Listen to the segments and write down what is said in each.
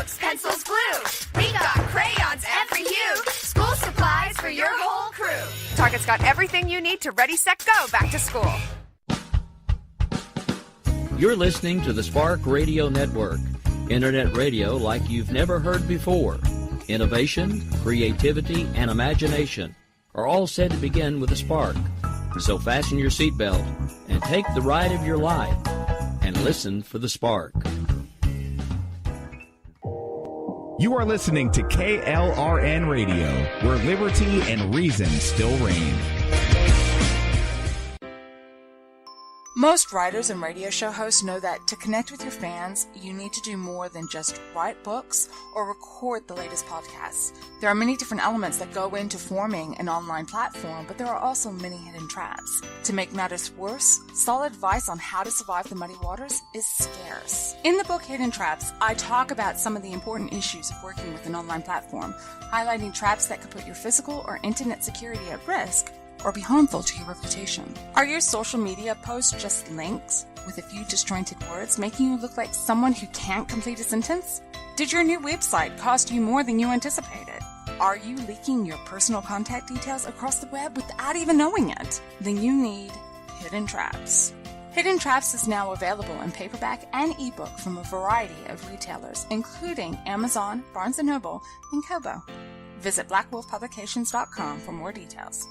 notebooks, pencils, glue. We got crayons every hue. School supplies for your whole crew. Target's got everything you need to ready, set, go back to school. You're listening to the Spark Radio Network, internet radio like you've never heard before. Innovation, creativity, and imagination are all said to begin with a spark. So fasten your seatbelt and take the ride of your life and listen for the spark. You are listening to KLRN Radio, where liberty and reason still reign. Most writers and radio show hosts know that to connect with your fans, you need to do more than just write books or record the latest podcasts. There are many different elements that go into forming an online platform, but there are also many hidden traps. To make matters worse, solid advice on how to survive the muddy waters is scarce. In the book Hidden Traps, I talk about some of the important issues of working with an online platform, highlighting traps that could put your physical or internet security at risk or be harmful to your reputation. Are your social media posts just links with a few disjointed words, making you look like someone who can't complete a sentence? Did your new website cost you more than you anticipated? Are you leaking your personal contact details across the web without even knowing it? Then you need Hidden Traps. Hidden Traps is now available in paperback and ebook from a variety of retailers, including Amazon, Barnes & Noble, and Kobo. Visit blackwolfpublications.com for more details.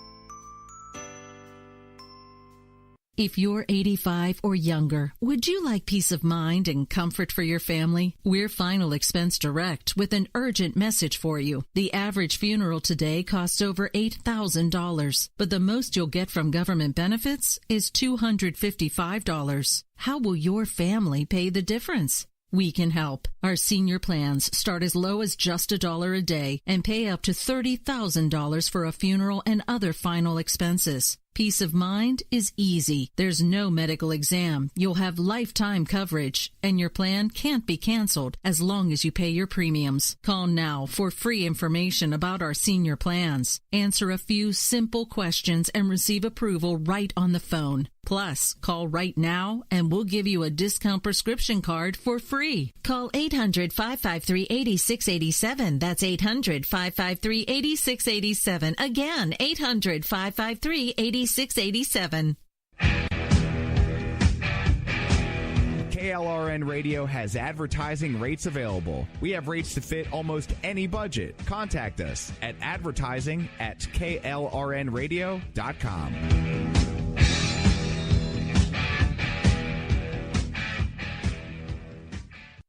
If you're 85 or younger, would you like peace of mind and comfort for your family? We're Final Expense Direct with an urgent message for you. The average funeral today costs over $8,000, but the most you'll get from government benefits is $255. How will your family pay the difference? We can help. Our senior plans start as low as just $1 a day and pay up to $30,000 for a funeral and other final expenses. Peace of mind is easy. There's no medical exam. You'll have lifetime coverage, and your plan can't be canceled as long as you pay your premiums. Call now for free information about our senior plans. Answer a few simple questions and receive approval right on the phone. Plus, call right now and we'll give you a discount prescription card for free. Call 800-553-8687. That's 800-553-8687. Again, 800-553-8687. KLRN Radio has advertising rates available. We have rates to fit almost any budget. Contact us at advertising@klrnradio.com.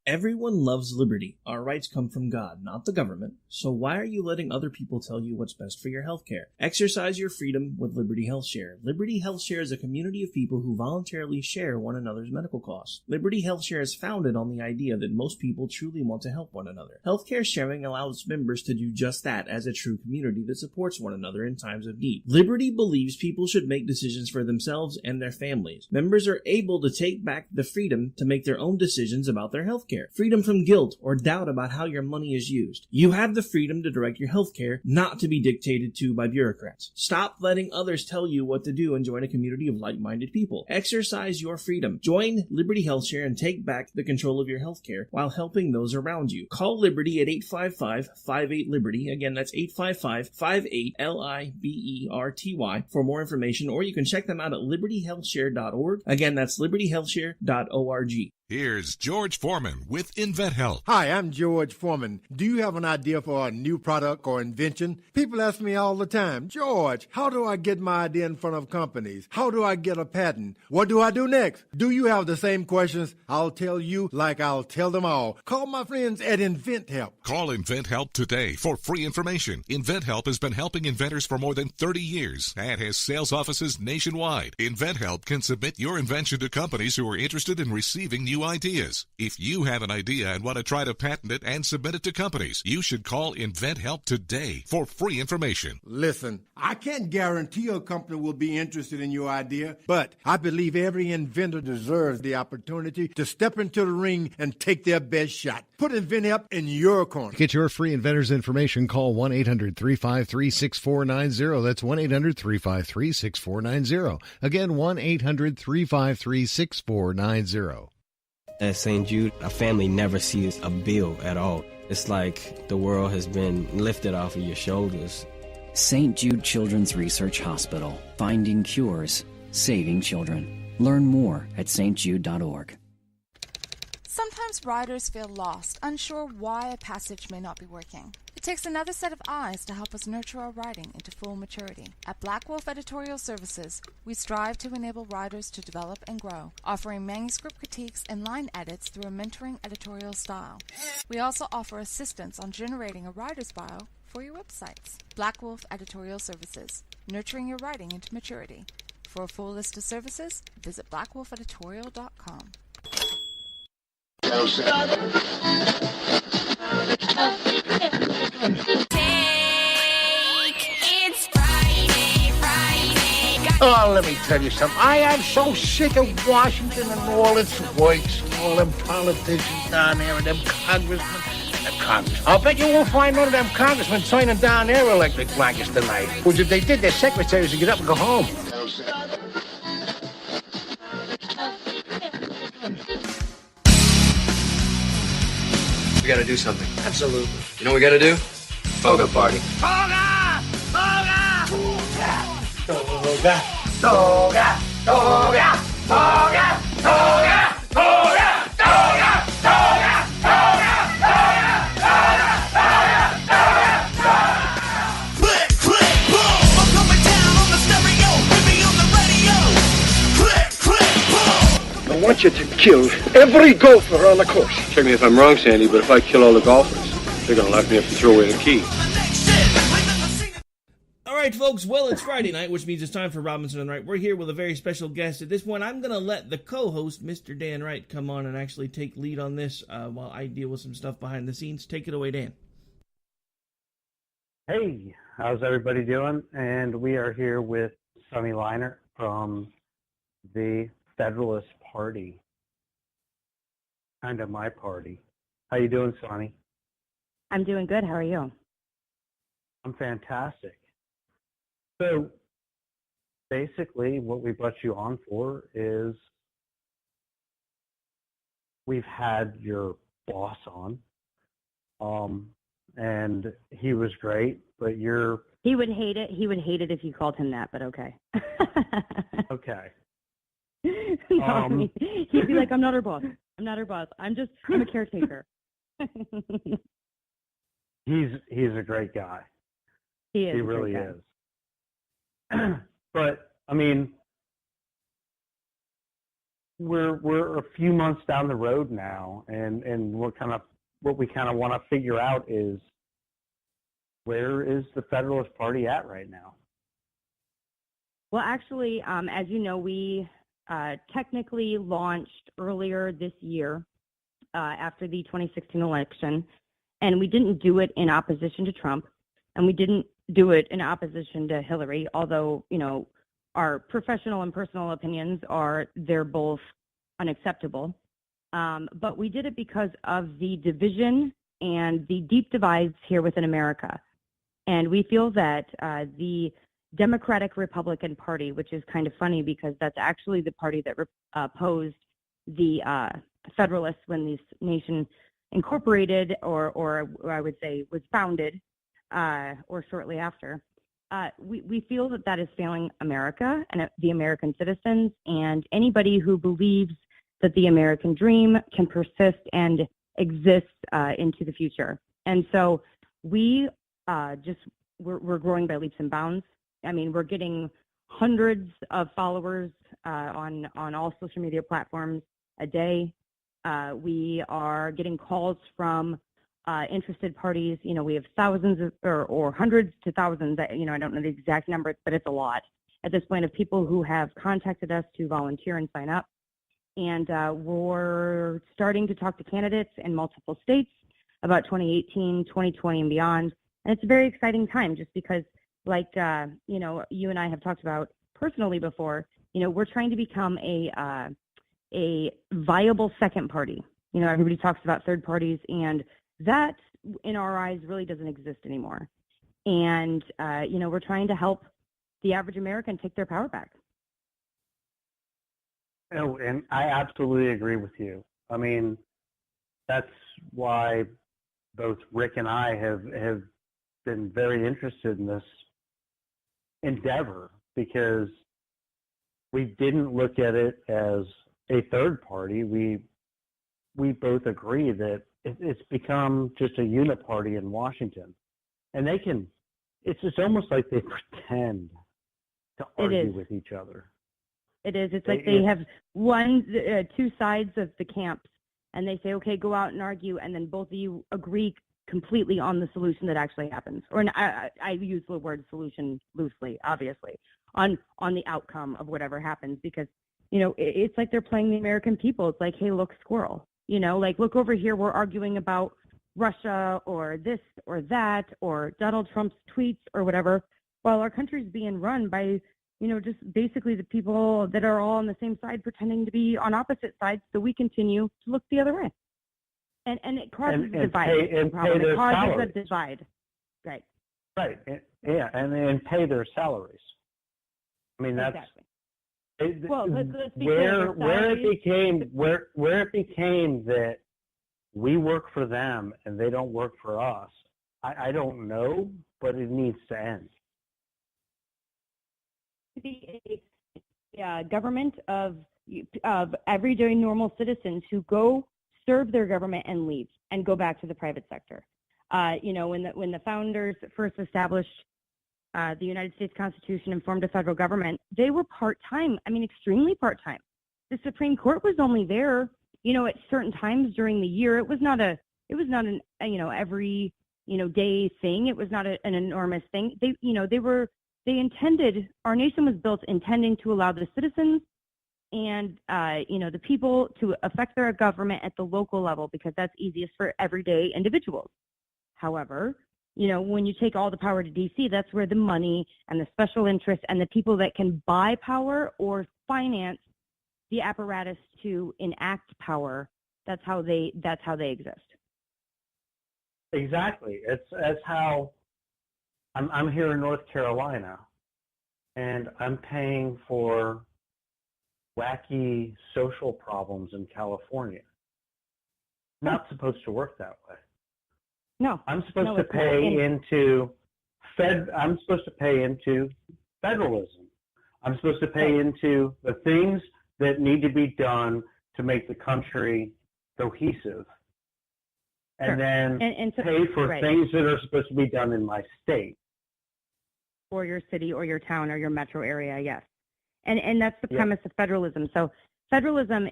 Everyone loves liberty. Our rights come from God, not the government. So why are you letting other people tell you what's best for your health care? Exercise your freedom with Liberty Health Share. Liberty Health Share is a community of people who voluntarily share one another's medical costs. Liberty Health Share is founded on the idea that most people truly want to help one another. Healthcare sharing allows members to do just that as a true community that supports one another in times of need. Liberty believes people should make decisions for themselves and their families. Members are able to take back the freedom to make their own decisions about their health care. Freedom from guilt or doubt about how your money is used. You have the freedom to direct your health care, not to be dictated to by bureaucrats. Stop letting others tell you what to do and join a community of like-minded people. Exercise your freedom. Join Liberty Health Share and take back the control of your health care while helping those around you. Call Liberty at 855-58-LIBERTY. Again, that's 855-58-LIBERTY for more information, or you can check them out at libertyhealthshare.org. Again, that's libertyhealthshare.org. Here's George Foreman with InventHelp. Hi, I'm George Foreman. Do you have an idea for a new product or invention? People ask me all the time, George, how do I get my idea in front of companies? How do I get a patent? What do I do next? Do you have the same questions? I'll tell you like I'll tell them all. Call my friends at InventHelp. Call InventHelp today for free information. InventHelp has been helping inventors for more than 30 years and has sales offices nationwide. InventHelp can submit your invention to companies who are interested in receiving new ideas. If you have an idea and want to try to patent it and submit it to companies, you should call InventHelp today for free information. Listen, I can't guarantee a company will be interested in your idea, but I believe every inventor deserves the opportunity to step into the ring and take their best shot. Put InventHelp in your corner. To get your free inventor's information, call 1-800-353-6490. That's 1-800-353-6490. Again, 1-800-353-6490. At St. Jude, a family never sees a bill at all. It's like the world has been lifted off of your shoulders. St. Jude Children's Research Hospital. Finding cures. Saving children. Learn more at stjude.org. Sometimes riders feel lost, unsure why a passage may not be working. It takes another set of eyes to help us nurture our writing into full maturity. At Black Wolf Editorial Services, we strive to enable writers to develop and grow, offering manuscript critiques and line edits through a mentoring editorial style. We also offer assistance on generating a writer's bio for your websites. Black Wolf Editorial Services, nurturing your writing into maturity. For a full list of services, visit blackwolfeditorial.com. Oh, let me tell you something. I am so sick of Washington and all its works, and all them politicians down there and them congressmen. I'll bet you won't find none of them congressmen turning down their electric blankets tonight. Which if they did, their secretaries would get up and go home. We gotta do something. Absolutely. You know what we gotta do? Toga party. Toga! Toga! Toga! Toga! Toga! Toga! Toga! Toga! Toga! Toga! Click, click, boom! I'm coming down on the stereo, baby on the radio. Click, click, boom! I want you to kill every golfer on the course. Check me if I'm wrong, Sandy, but if I kill all the golfers, they're gonna lock me up and throw away the key. All right, folks, well, it's Friday night, which means it's time for Robinson and Wright. We're here with a very special guest. At this point, I'm going to let the co-host, Mr. Dan Wright, come on and actually take lead on this while I deal with some stuff behind the scenes. Take it away, Dan. Hey, how's everybody doing? And we are here with Sonny Liner from the Federalist Party. Kind of my party. How you doing, Sonny? I'm doing good. How are you? I'm fantastic. So basically what we brought you on for is we've had your boss on, and he was great, but He would hate it. He would hate it if you called him that, but okay. Okay. No, he'd be like, I'm not her boss. I'm not her boss. I'm a caretaker. He's a great guy. He is. He really is. But I mean, we're a few months down the road now, and what we kind of want to figure out is, where is the Federalist Party at right now? Well, actually, as you know, we technically launched earlier this year after the 2016 election, and we didn't do it in opposition to Trump, and we didn't do it in opposition to Hillary, although, you know, our professional and personal opinions they're both unacceptable. But we did it because of the division and the deep divides here within America. And we feel that the Democratic Republican Party, which is kind of funny because that's actually the party that opposed the Federalists when this nation incorporated, or I would say was founded, or shortly after, we feel that is failing America and the American citizens and anybody who believes that the American dream can persist and exist into the future. And so we're growing by leaps and bounds. I mean, we're getting hundreds of followers on all social media platforms a day. We are getting calls from interested parties. You know, we have thousands or hundreds to thousands. You know, I don't know the exact number, but it's a lot at this point of people who have contacted us to volunteer and sign up. And we're starting to talk to candidates in multiple states about 2018, 2020, and beyond. And it's a very exciting time just because, like, you know, you and I have talked about personally before, you know, we're trying to become a viable second party. You know, everybody talks about third parties, and that, in our eyes, really doesn't exist anymore. And, you know, we're trying to help the average American take their power back. Oh, and I absolutely agree with you. I mean, that's why both Rick and I have been very interested in this endeavor, because we didn't look at it as a third party. We both agree that it's become just a uniparty in Washington, and it's just almost like they pretend to argue with each other. It is. It's like they have two sides of the camps, and they say, okay, go out and argue, and then both of you agree completely on the solution that actually happens. Or I use the word solution loosely, obviously, on the outcome of whatever happens, because, it's like they're playing the American people. It's like, hey, look, squirrel, like, look over here, we're arguing about Russia or this or that or Donald Trump's tweets or whatever, while our country's being run by just basically the people that are all on the same side pretending to be on opposite sides, so we continue to look the other way. And it causes a divide. It causes a divide. Right. Right. Yeah, and pay their salaries. I mean, that's exactly. Let's be clear, where it became that we work for them and they don't work for us. I don't know, but it needs to end. Be a government of everyday normal citizens who go serve their government and leave and go back to the private sector. When the founders first established the United States Constitution and formed a federal government, they were part-time. I mean, extremely part-time. The Supreme Court was only there, at certain times during the year. It was not an every day thing. It was not an enormous thing. Our nation was built intending to allow the citizens and, the people to affect their government at the local level, because that's easiest for everyday individuals. However, when you take all the power to DC, that's where the money and the special interests and the people that can buy power or finance the apparatus to enact power, that's how they exist. Exactly. That's how I'm here in North Carolina, and I'm paying for wacky social problems in California. Not supposed to work that way. No. I'm supposed to pay into federalism. I'm supposed to pay into the things that need to be done to make the country cohesive. And then pay for things that are supposed to be done in my state. Or your city or your town or your metro area, yes. And that's the premise of federalism. So federalism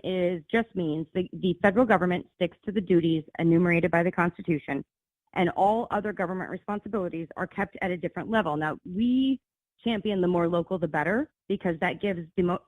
just means the federal government sticks to the duties enumerated by the Constitution, and all other government responsibilities are kept at a different level. Now, we champion the more local, the better, because that gives the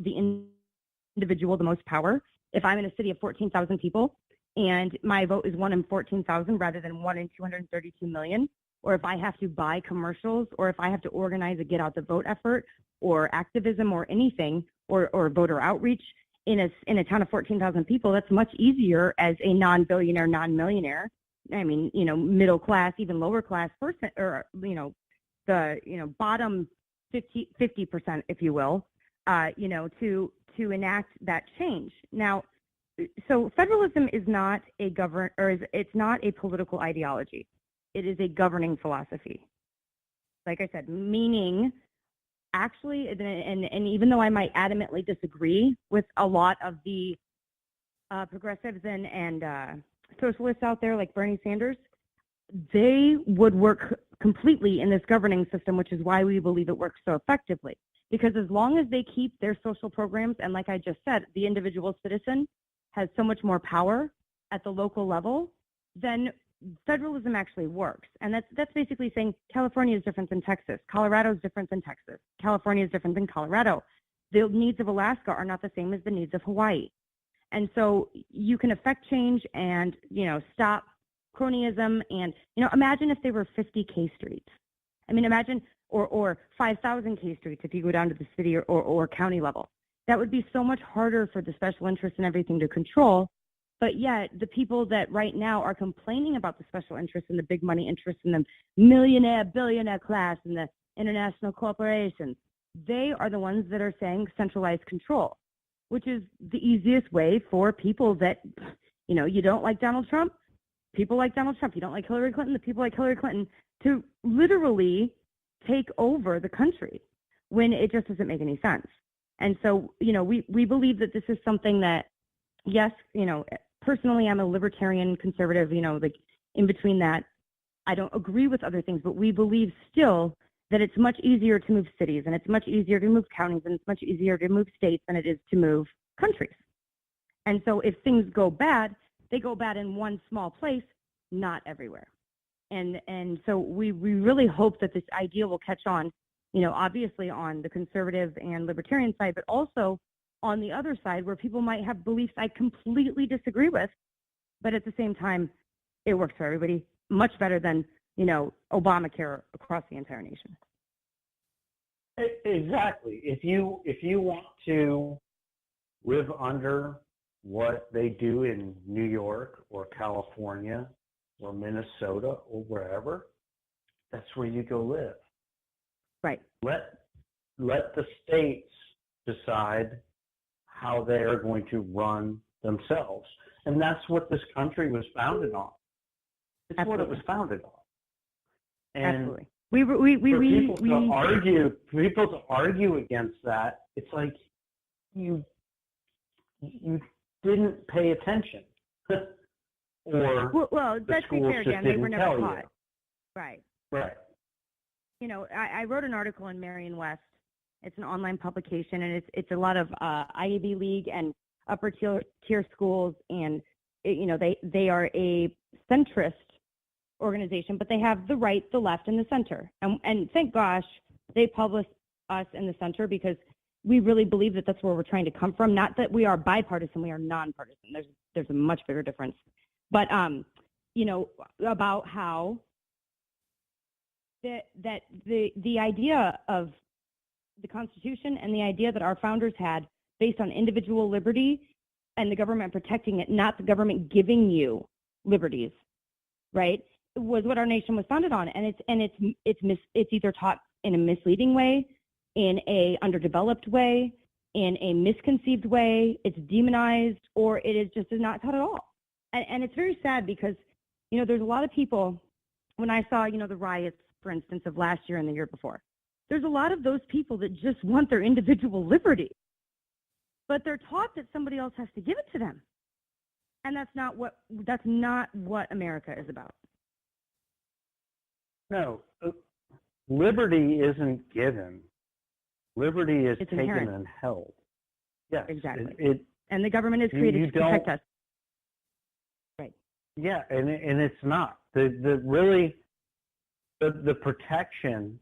individual the most power. If I'm in a city of 14,000 people and my vote is 1 in 14,000 rather than 1 in 232 million, or if I have to buy commercials, or if I have to organize a get out the vote effort or activism or anything, or voter outreach in a town of 14,000 people, that's much easier as a non-billionaire, non-millionaire. I mean, middle class, even lower class person, or, the, bottom 50%, if you will, to enact that change. Now, so federalism is not it's not a political ideology. It is a governing philosophy. Like I said, meaning actually, and even though I might adamantly disagree with a lot of the progressives and socialists out there like Bernie Sanders, they would work completely in this governing system, which is why we believe it works so effectively. Because as long as they keep their social programs, and like I just said, the individual citizen has so much more power at the local level, then federalism actually works. And that's basically saying California is different than Texas, Colorado is different than Texas, California is different than Colorado. The needs of Alaska are not the same as the needs of Hawaii. And so you can affect change and, stop cronyism. And, imagine if there were 50 K streets. I mean, imagine, or 5,000 K streets if you go down to the city or county level. That would be so much harder for the special interests and everything to control. But yet the people that right now are complaining about the special interests and the big money interests and the millionaire, billionaire class and the international corporations, they are the ones that are saying centralized control, which is the easiest way for people that, You don't like Donald Trump, people like Donald Trump. You don't like Hillary Clinton, the people like Hillary Clinton, to literally take over the country when it just doesn't make any sense. And so, we believe that this is something that, yes, personally, I'm a libertarian conservative, like in between that. I don't agree with other things, but we believe still that it's much easier to move cities, and it's much easier to move counties, and it's much easier to move states than it is to move countries. And so if things go bad, they go bad in one small place, not everywhere. And so we really hope that this idea will catch on, obviously on the conservative and libertarian side, but also on the other side where people might have beliefs I completely disagree with, but at the same time, it works for everybody much better than, Obamacare across the entire nation. Exactly. If you want to live under what they do in New York or California or Minnesota or wherever, that's where you go live. Right. Let the states decide how they are going to run themselves. And that's what this country was founded on. It's Absolutely. what it was founded on. And absolutely. People to argue against that, it's like you didn't pay attention. Or well, let's be fair again, they were never taught. Right. Right. I wrote an article in Marion West. It's an online publication, and it's a lot of Ivy League and upper tier schools, and they are a centrist organization, but they have the right, the left, and the center. And thank gosh they publish us in the center, because we really believe that that's where we're trying to come from. Not that we are bipartisan, we are nonpartisan. There's a much bigger difference. But about how that the idea of the Constitution and the idea that our founders had based on individual liberty and the government protecting it, not the government giving you liberties, right, was what our nation was founded on. And it's either taught in a misleading way, in a underdeveloped way, in a misconceived way, it's demonized, or it is not taught at all. And it's very sad because, there's a lot of people, when I saw, the riots, for instance, of last year and the year before, there's a lot of those people that just want their individual liberty, but they're taught that somebody else has to give it to them. And that's not what America is about. No, liberty isn't given. Liberty is taken inherent. and held. Yes, exactly. And the government is created to protect us. Right. Yeah, and it's not the protection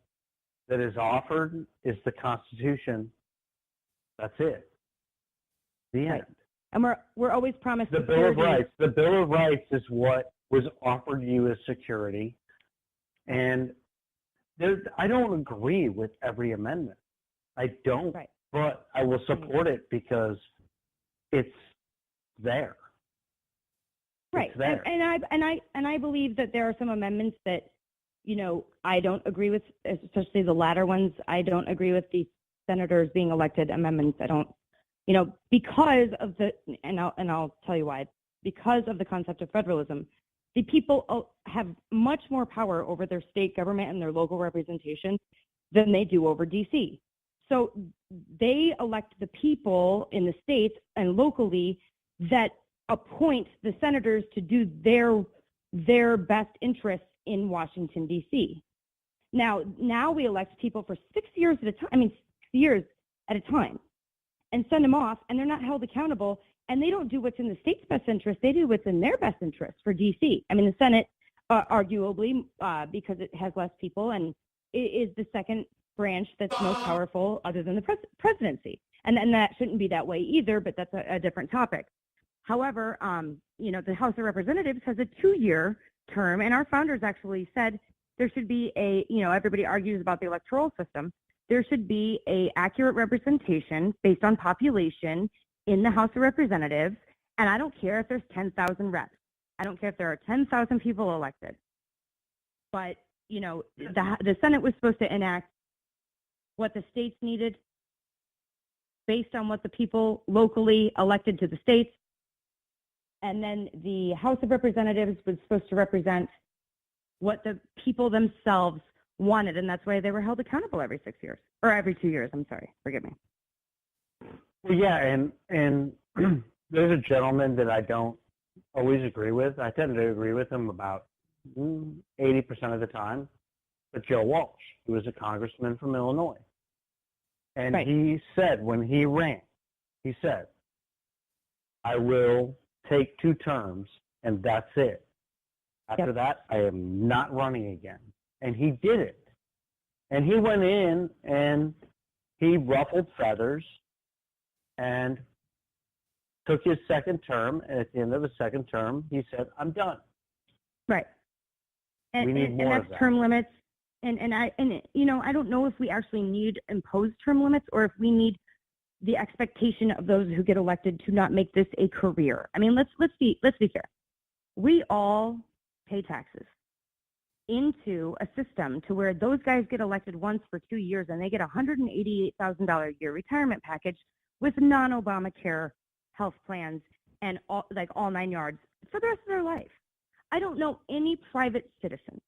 that is offered is the Constitution. That's it. The end. Right. And we're always promised the security. Bill of Rights. The Bill of Rights is what was offered you as security, and I don't agree with every amendment. I don't, right. But I will support it because it's there. Right. It's there. And I believe that there are some amendments that, I don't agree with, especially the latter ones. I don't agree with the senators being elected amendments. I don't, because of and I'll tell you why. Because of the concept of federalism, the people have much more power over their state government and their local representation than they do over D.C. So they elect the people in the states and locally that appoint the senators to do their best interests in Washington, D.C. Now we elect people for 6 years at a time. 6 years at a time, and send them off, and they're not held accountable, and they don't do what's in the state's best interest. They do what's in their best interest for D.C. The Senate, arguably, because it has less people, and it is the second branch that's most powerful other than the presidency. And that shouldn't be that way either, but that's a different topic. However, the House of Representatives has a 2-year term, and our founders actually said there should be everybody argues about the electoral system. There should be a accurate representation based on population in the House of Representatives, and I don't care if there's 10,000 reps. I don't care if there are 10,000 people elected. But, the Senate was supposed to enact what the states needed based on what the people locally elected to the states. And then the House of Representatives was supposed to represent what the people themselves wanted, and that's why they were held accountable every 6 years, or every 2 years. I'm sorry, forgive me. Well, yeah, and there's a gentleman that I don't always agree with. I tend to agree with him about 80% of the time. But Joe Walsh, who was a congressman from Illinois, and Right. he said when he ran, he said, "I will take 2 terms, and that's it. After that, I am not running again." And he did it. And he went in and he ruffled feathers and took his second term. And at the end of the second term, he said, "I'm done." Right. And, We need and more that's of that. term limits. And you know, I don't know if we actually need imposed term limits or if we need the expectation of those who get elected to not make this a career. I mean, let's be fair. We all pay taxes into a system to where those guys get elected once for 2 years and they get a $188,000 a year retirement package with non-Obamacare health plans and all 9 yards for the rest of their life. I don't know any private citizen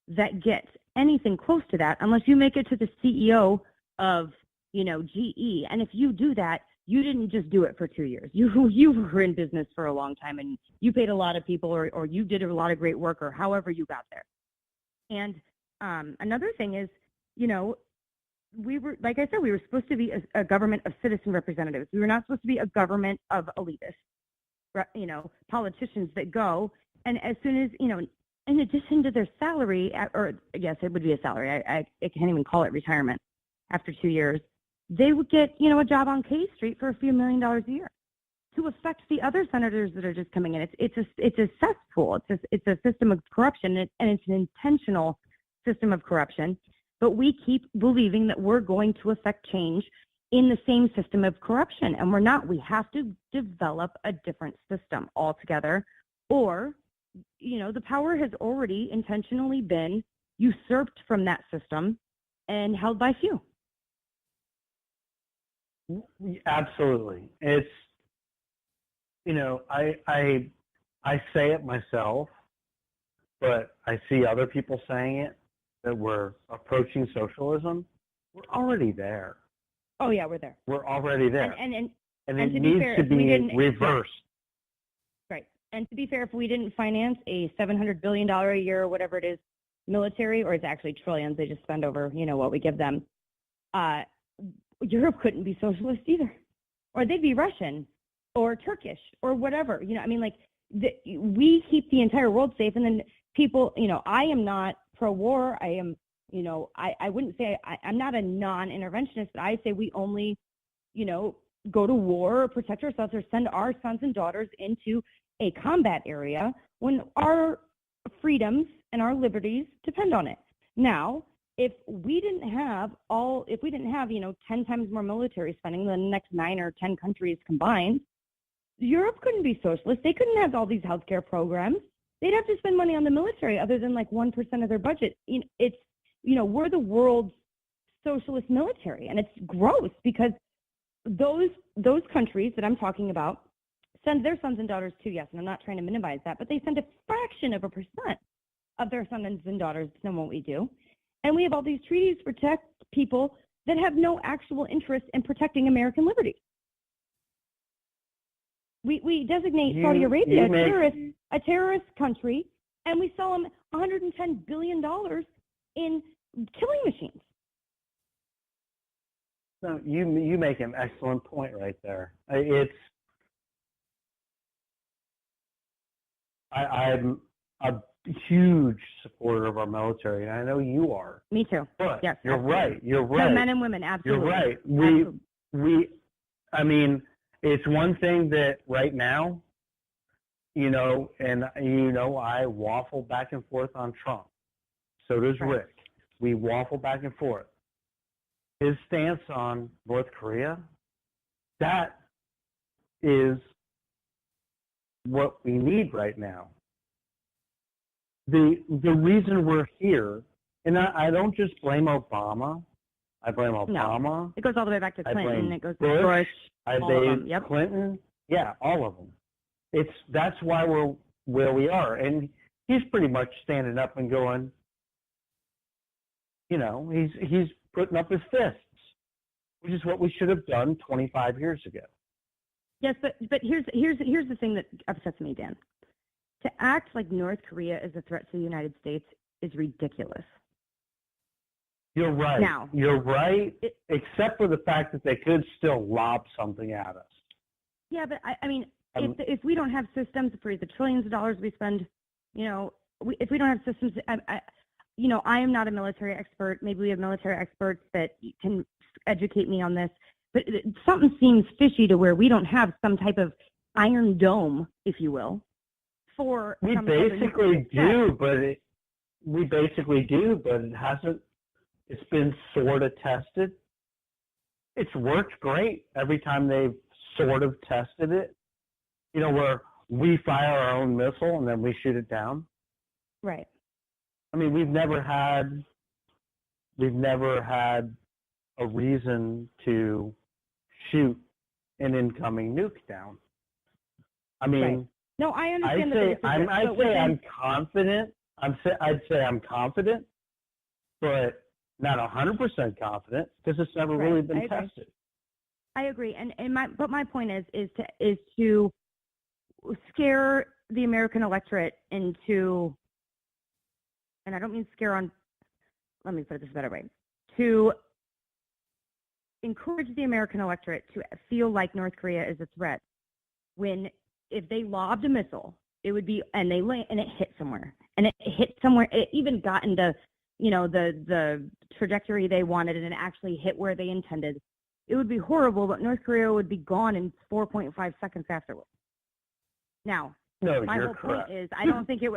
that gets anything close to that unless you make it to the CEO of, you know, GE. And if you do that, you didn't just do it for 2 years. You were in business for a long time and you paid a lot of people or you did a lot of great work or however you got there. And another thing is, you know, we were, like I said, we were supposed to be a government of citizen representatives. We were not supposed to be a government of elitists, you know, politicians that go and as soon as, you know, in addition to their salary, or yes, it would be a salary. I can't even call it retirement after 2 years. They would get, you know, a job on K Street for a few $1 million a year to affect the other senators that are just coming in. It's a cesspool. It's a system of corruption, and it's an intentional system of corruption. But we keep believing that we're going to affect change in the same system of corruption, and we're not. We have to develop a different system altogether, or, you know, the power has already intentionally been usurped from that system and held by few. Absolutely. It's, you know, I say it myself, but I see other people saying it, that we're approaching socialism. We're already there. Oh yeah, we're there. We're already there. And it to be needs fair, to if we be didn't- reversed. Right. And to be fair, if we didn't finance a $700 billion a year or whatever it is military, or it's actually trillions, they just spend over, you know, what we give them, Europe couldn't be socialist either. Or they'd be Russian or Turkish or whatever. You know, I mean, like, we keep the entire world safe, and then people, you know, I am not pro-war. I am, you know, I wouldn't say I'm not a non-interventionist, but I say we only, you know, go to war or protect ourselves or send our sons and daughters into a combat area when our freedoms and our liberties depend on it. Now, if we didn't have, you know, 10 times more military spending than the next 9 or 10 countries combined, Europe couldn't be socialist. They couldn't have all these healthcare programs. They'd have to spend money on the military other than like 1% of their budget. It's, you know, we're the world's socialist military, and it's gross because those countries that I'm talking about send their sons and daughters to, yes, and I'm not trying to minimize that, but they send a fraction of a percent of their sons and daughters than what we do. And we have all these treaties to protect people that have no actual interest in protecting American liberty. We designate Saudi Arabia a terrorist country, and we sell them $110 billion in killing machines. So you make an excellent point right there. I'm a huge supporter of our military, and I know you are. Me too. But yes, you're absolutely. right. You're right. Men and women, absolutely. You're right. I mean, it's one thing that right now, you know, and you know, I waffle back and forth on Trump. So does Right. Rick. We waffle back and forth. His stance on North Korea, that is what we need right now. The reason we're here, and I don't just blame Obama. I blame Obama. No. It goes all the way back to I Clinton. blame It goes to Bush. Bush. I all of blame them. Yep. Clinton. Yeah, all of them. That's why we're where we are. And he's pretty much standing up and going, he's putting up his fists, which is what we should have done 25 years ago. Yes, but here's the thing that upsets me, Dan. To act like North Korea is a threat to the United States is ridiculous. You're right. Now, you're right, except for the fact that they could still lob something at us. Yeah, but I mean, if we don't have systems for the trillions of dollars we spend, if we don't have systems, I am not a military expert. Maybe we have military experts that can educate me on this. But something seems fishy to where we don't have some type of iron dome, if you will, for. We basically do, but it hasn't. It's been sort of tested. It's worked great every time they've sort of tested it. Where we fire our own missile and then we shoot it down. Right. I mean, we've never had a reason to shoot an incoming nuke down. I mean, right. No, I understand. I'd say I'm confident. I'd say I'm confident, but not 100% confident because it's never really been tested. I agree, but my point is to scare the American electorate into, and I don't mean scare on. Let me put it this better way: to encourage the American electorate to feel like North Korea is a threat. When if they lobbed a missile, it would be, and it hit somewhere, and it hit somewhere. It even got into the trajectory they wanted, and it actually hit where they intended. It would be horrible, but North Korea would be gone in 4.5 seconds afterwards. Now, my whole point is, I don't think it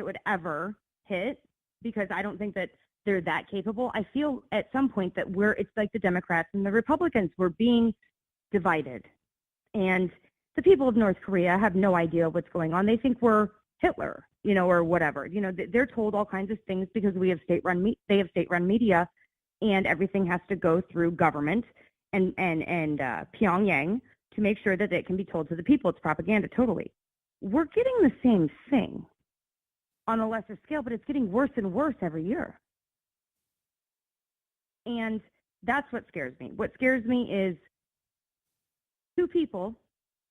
would ever hit because I don't think that they're that capable. I feel at some point that it's like the Democrats and the Republicans. We're being divided, and the people of North Korea have no idea what's going on. They think we're Hitler, or whatever. They're told all kinds of things because they have state-run media, and everything has to go through government and Pyongyang to make sure that it can be told to the people. It's propaganda, totally. We're getting the same thing on a lesser scale, but it's getting worse and worse every year. And that's what scares me. What scares me is two people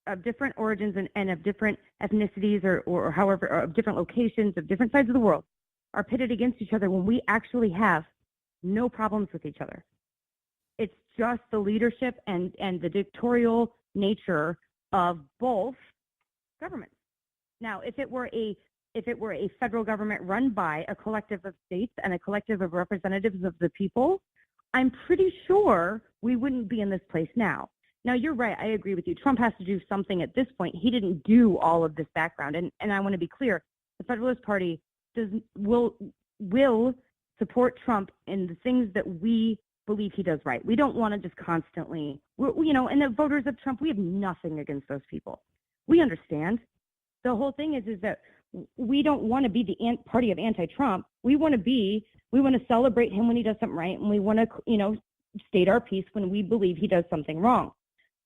of different origins and of different ethnicities or however, or of different locations, of different sides of the world, are pitted against each other when we actually have no problems with each other. It's just the leadership and the dictatorial nature of both governments. Now, if it were a federal government run by a collective of states and a collective of representatives of the people, I'm pretty sure we wouldn't be in this place now. Now, you're right. I agree with you. Trump has to do something at this point. He didn't do all of this background. And I want to be clear. The Federalist Party will support Trump in the things that we believe he does right. We don't want to just constantly, and the voters of Trump, we have nothing against those people. We understand. The whole thing is that we don't want to be the party of anti-Trump. We want to celebrate him when he does something right, and we want to, state our piece when we believe he does something wrong.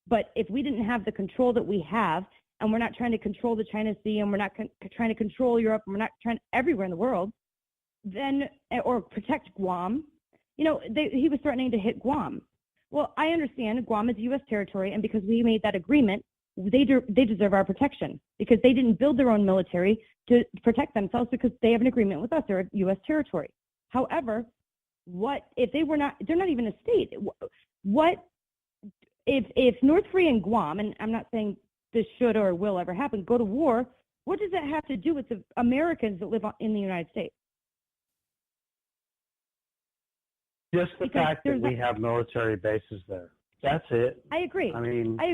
But if we didn't have the control that we have, and we're not trying to control the China Sea, and we're not trying to control Europe, and we're not trying everywhere in the world, then, or protect Guam, he was threatening to hit Guam. Well, I understand Guam is U.S. territory, and because we made that agreement, they deserve our protection because they didn't build their own military to protect themselves because they have an agreement with us. They're a U.S. territory. However, what if they're not even a state? What if North Korea and Guam, and I'm not saying this should or will ever happen, go to war, what does that have to do with the Americans that live in the United States? Just the fact that we have military bases there. That's it. I agree. I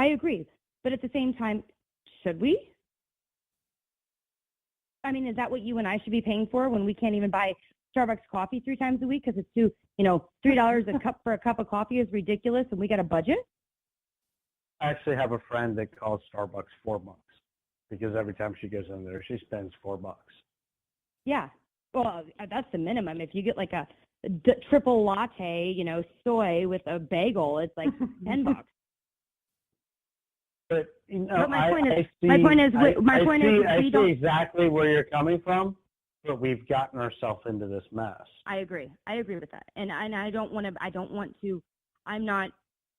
agree. But at the same time, should we? I mean, is that what you and I should be paying for when we can't even buy Starbucks coffee 3 times a week because it's too, $3 a cup for a cup of coffee is ridiculous and we got a budget? I actually have a friend that calls Starbucks $4 because every time she goes in there, she spends $4. Yeah. Well, that's the minimum. If you get like a triple latte, soy with a bagel, it's like $10. But you know, But my point is, I we see don't. exactly where you're coming from, but we've gotten ourselves into this mess. I agree with that, and I don't want to. I'm not.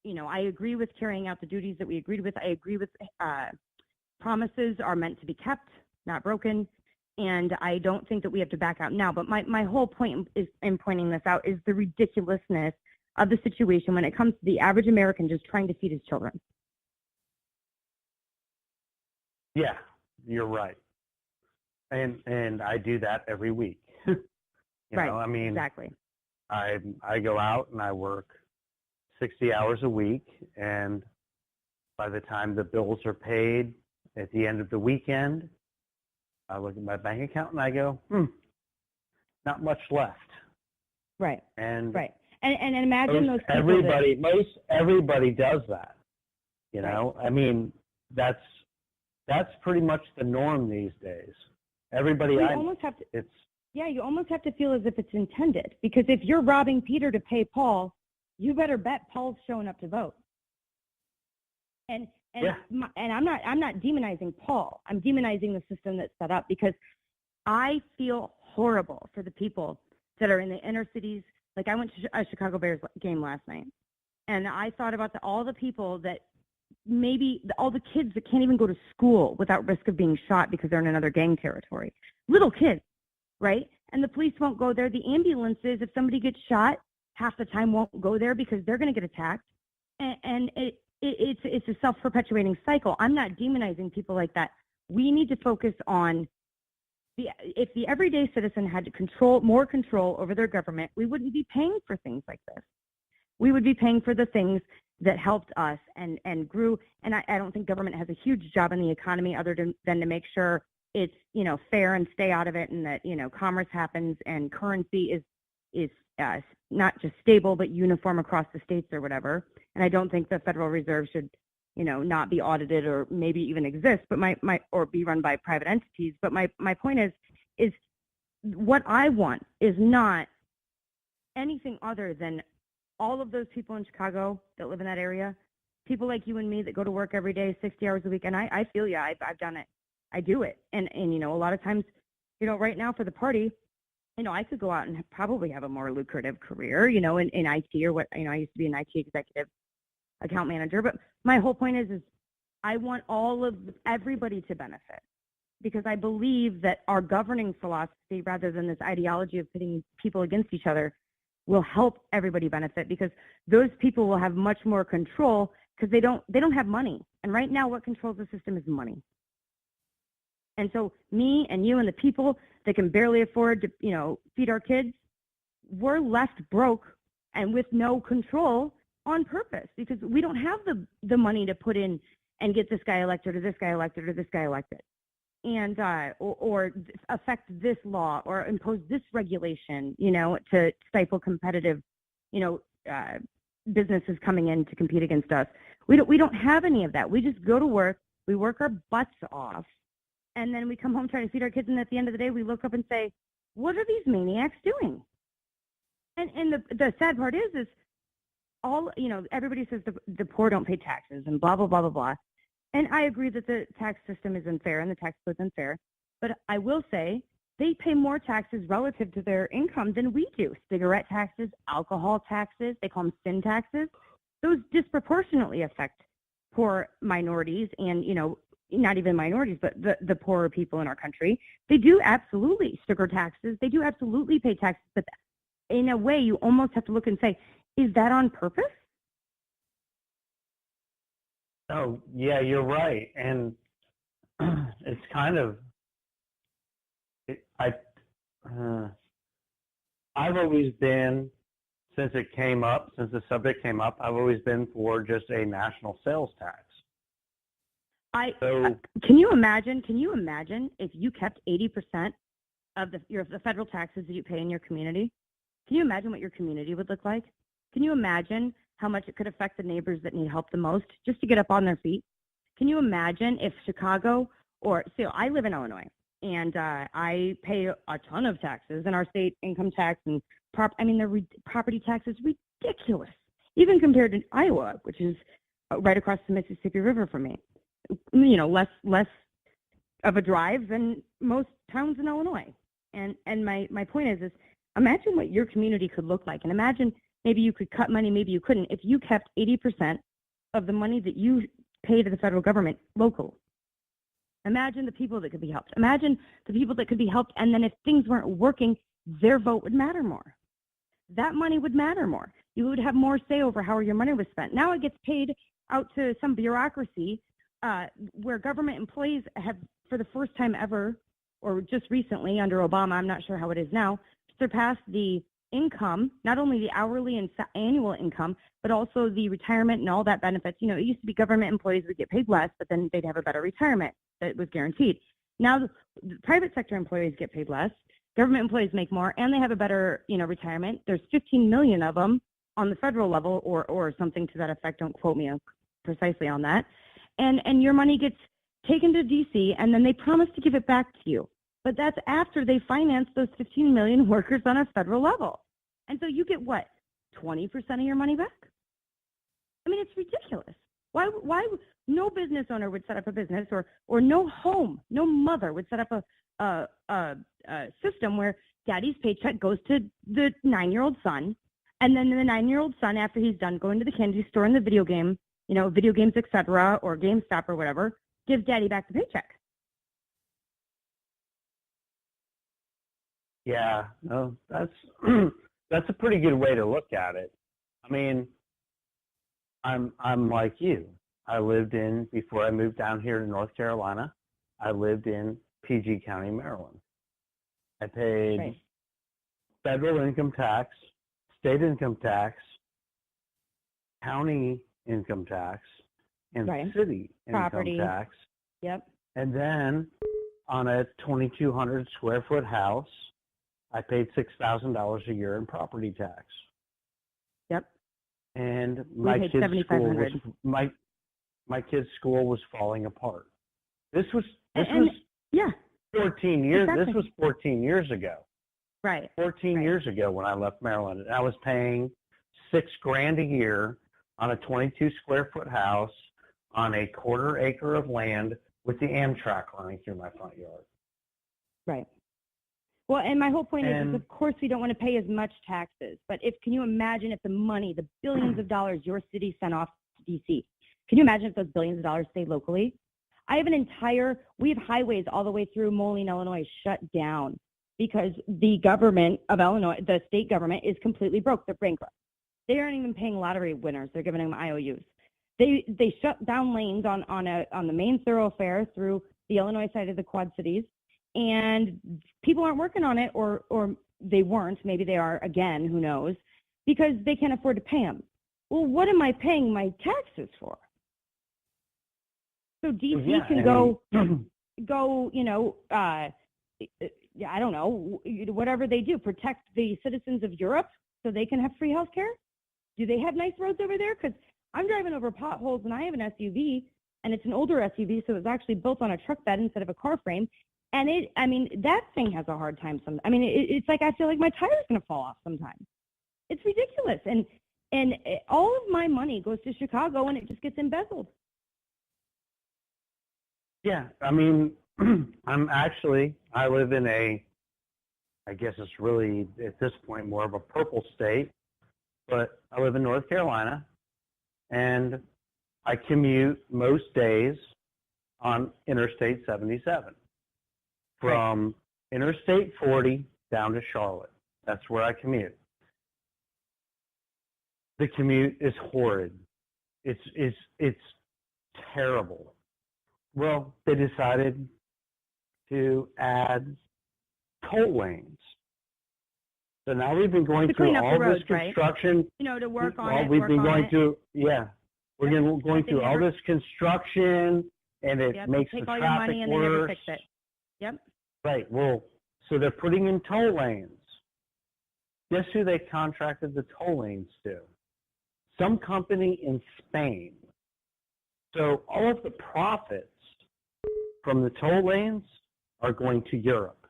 You know, I agree with carrying out the duties that we agreed with. I agree with promises are meant to be kept, not broken, and I don't think that we have to back out now. But my whole point is in pointing this out is the ridiculousness of the situation when it comes to the average American just trying to feed his children. Yeah, you're right. And I do that every week. You know, I mean, exactly. I go out and I work 60 hours a week, and by the time the bills are paid at the end of the weekend, I look at my bank account and I go, not much left. Right. And And imagine those people everybody does that. You know, I mean, that's pretty much the norm these days. Everybody you almost have to feel as if it's intended, because if you're robbing Peter to pay Paul, you better bet Paul's showing up to vote. And I'm not demonizing Paul. I'm demonizing the system that's set up, because I feel horrible for the people that are in the inner cities. Like, I went to a Chicago Bears game last night, and I thought about all the people that maybe all the kids that can't even go to school without risk of being shot because they're in another gang territory. Little kids, right? And the police won't go there. The ambulances, if somebody gets shot, half the time won't go there because they're going to get attacked. And it's a self-perpetuating cycle. I'm not demonizing people like that. We need to focus on if the everyday citizen had more control over their government, we wouldn't be paying for things like this. We would be paying for the things that helped us and grew. And I don't think government has a huge job in the economy other than to make sure it's, you know, fair and stay out of it, and that, you know, commerce happens and currency is not just stable but uniform across the states or whatever. And I don't think the Federal Reserve should, you know, not be audited or maybe even exist, but or be run by private entities. But my point is what I want is not anything other than all of those people in Chicago that live in that area, people like you and me that go to work every day, 60 hours a week. And I feel you. I've done it. I do it. And, you know, a lot of times, you know, right now for the party, you know, I could go out and probably have a more lucrative career, you know, in IT or what, you know, I used to be an IT executive, account manager. But my whole point is I want everybody to benefit, because I believe that our governing philosophy, rather than this ideology of pitting people against each other, will help everybody benefit, because those people will have much more control because they don't have money. And right now what controls the system is money. And so me and you and the people that can barely afford to, you know, feed our kids, we're left broke and with no control on purpose, because we don't have the money to put in and get this guy elected or this guy elected or this guy elected, and or affect this law or impose this regulation, you know, to stifle competitive, you know, businesses coming in to compete against us. We don't have any of that. We just go to work, we work our butts off, and then we come home trying to feed our kids, and at the end of the day, we look up and say, what are these maniacs doing? And the sad part is all, you know, everybody says the poor don't pay taxes and blah, blah, blah, blah, blah. And I agree that the tax system is unfair and the tax code is unfair. But I will say they pay more taxes relative to their income than we do. Cigarette taxes, alcohol taxes, they call them sin taxes. Those disproportionately affect poor minorities and, you know, not even minorities, but the poorer people in our country. They do absolutely sugar taxes. They do absolutely pay taxes. But in a way, you almost have to look and say, is that on purpose? Oh, yeah, you're right. And it's kind of, I've always been, since the subject came up, I've always been for just a national sales tax. Can you imagine if you kept 80% of the federal taxes that you pay in your community? Can you imagine what your community would look like? Can you imagine how much it could affect the neighbors that need help the most just to get up on their feet? Can you imagine if Chicago, I live in Illinois, and I pay a ton of taxes, and our state income tax and the property tax is ridiculous, even compared to Iowa, which is right across the Mississippi River from me. less of a drive than most towns in Illinois. And my point is imagine what your community could look like, and imagine maybe you could cut money, maybe you couldn't. If you kept 80% of the money that you pay to the federal government local, imagine the people that could be helped. Imagine the people that could be helped, and then if things weren't working, their vote would matter more. That money would matter more. You would have more say over how your money was spent. Now it gets paid out to some bureaucracy where government employees have, for the first time ever, or just recently under Obama, I'm not sure how it is now, surpassed the income, not only the hourly and annual income, but also the retirement and all that benefits. It used to be government employees would get paid less, but then they'd have a better retirement that was guaranteed. Now the private sector employees get paid less, government employees make more, and they have a better, retirement. There's 15 million of them on the federal level or something to that effect. Don't quote me precisely on that. And your money gets taken to D.C., and then they promise to give it back to you. But that's after they finance those 15 million workers on a federal level. And so you get, what, 20% of your money back? I mean, it's ridiculous. Why no business owner would set up a business, or no mother would set up a system where daddy's paycheck goes to the 9-year-old son, and then the 9-year-old son, after he's done going to the candy store and the video games, etc., or GameStop or whatever, gives daddy back the paycheck. Yeah, no, that's a pretty good way to look at it. I mean, I'm like you. Before I moved down here to North Carolina, I lived in PG County, Maryland. I paid federal income tax, state income tax, county income tax, and city property income tax. Yep. And then on a 2,200 square foot house, I paid $6,000 a year in property tax. Yep. And my kid's school was falling apart. This was 14 years. Exactly. This was 14 years ago. Right. 14 years ago when I left Maryland, and I was paying $6,000 a year on a 22 square foot house on a 1/4 acre of land with the Amtrak running through my front yard. Right. Well, and my whole point is, of course, we don't want to pay as much taxes. But can you imagine if the billions of dollars your city sent off to D.C., can you imagine if those billions of dollars stayed locally? We have highways all the way through Moline, Illinois, shut down because the government of Illinois, the state government, is completely broke. They're bankrupt. They aren't even paying lottery winners. They're giving them IOUs. They shut down lanes on the main thoroughfare through the Illinois side of the Quad Cities. And people aren't working on it, or they weren't. Maybe they are again. Who knows? Because they can't afford to pay them. Well, what am I paying my taxes for? So DC can go. I don't know, whatever they do, protect the citizens of Europe so they can have free health care. Do they have nice roads over there? Because I'm driving over potholes, and I have an SUV, and it's an older SUV, so it's actually built on a truck bed instead of a car frame. And that thing has a hard time sometimes. It's like I feel like my tire's going to fall off sometimes. It's ridiculous. And all of my money goes to Chicago, and it just gets embezzled. Yeah, I live in I guess it's really, at this point, more of a purple state, but I live in North Carolina, and I commute most days on Interstate 77. From Interstate 40 down to Charlotte. That's where I commute. The commute is horrid. It's terrible. Well, they decided to add toll lanes. So now we've been going through all this construction. Right? To work on it. We've been going through, we're going through all this construction, and it makes the traffic worse. Take all your money and they never fix it. Yep. Right. Well, so they're putting in toll lanes. Guess who they contracted the toll lanes to? Some company in Spain. So all of the profits from the toll lanes are going to Europe.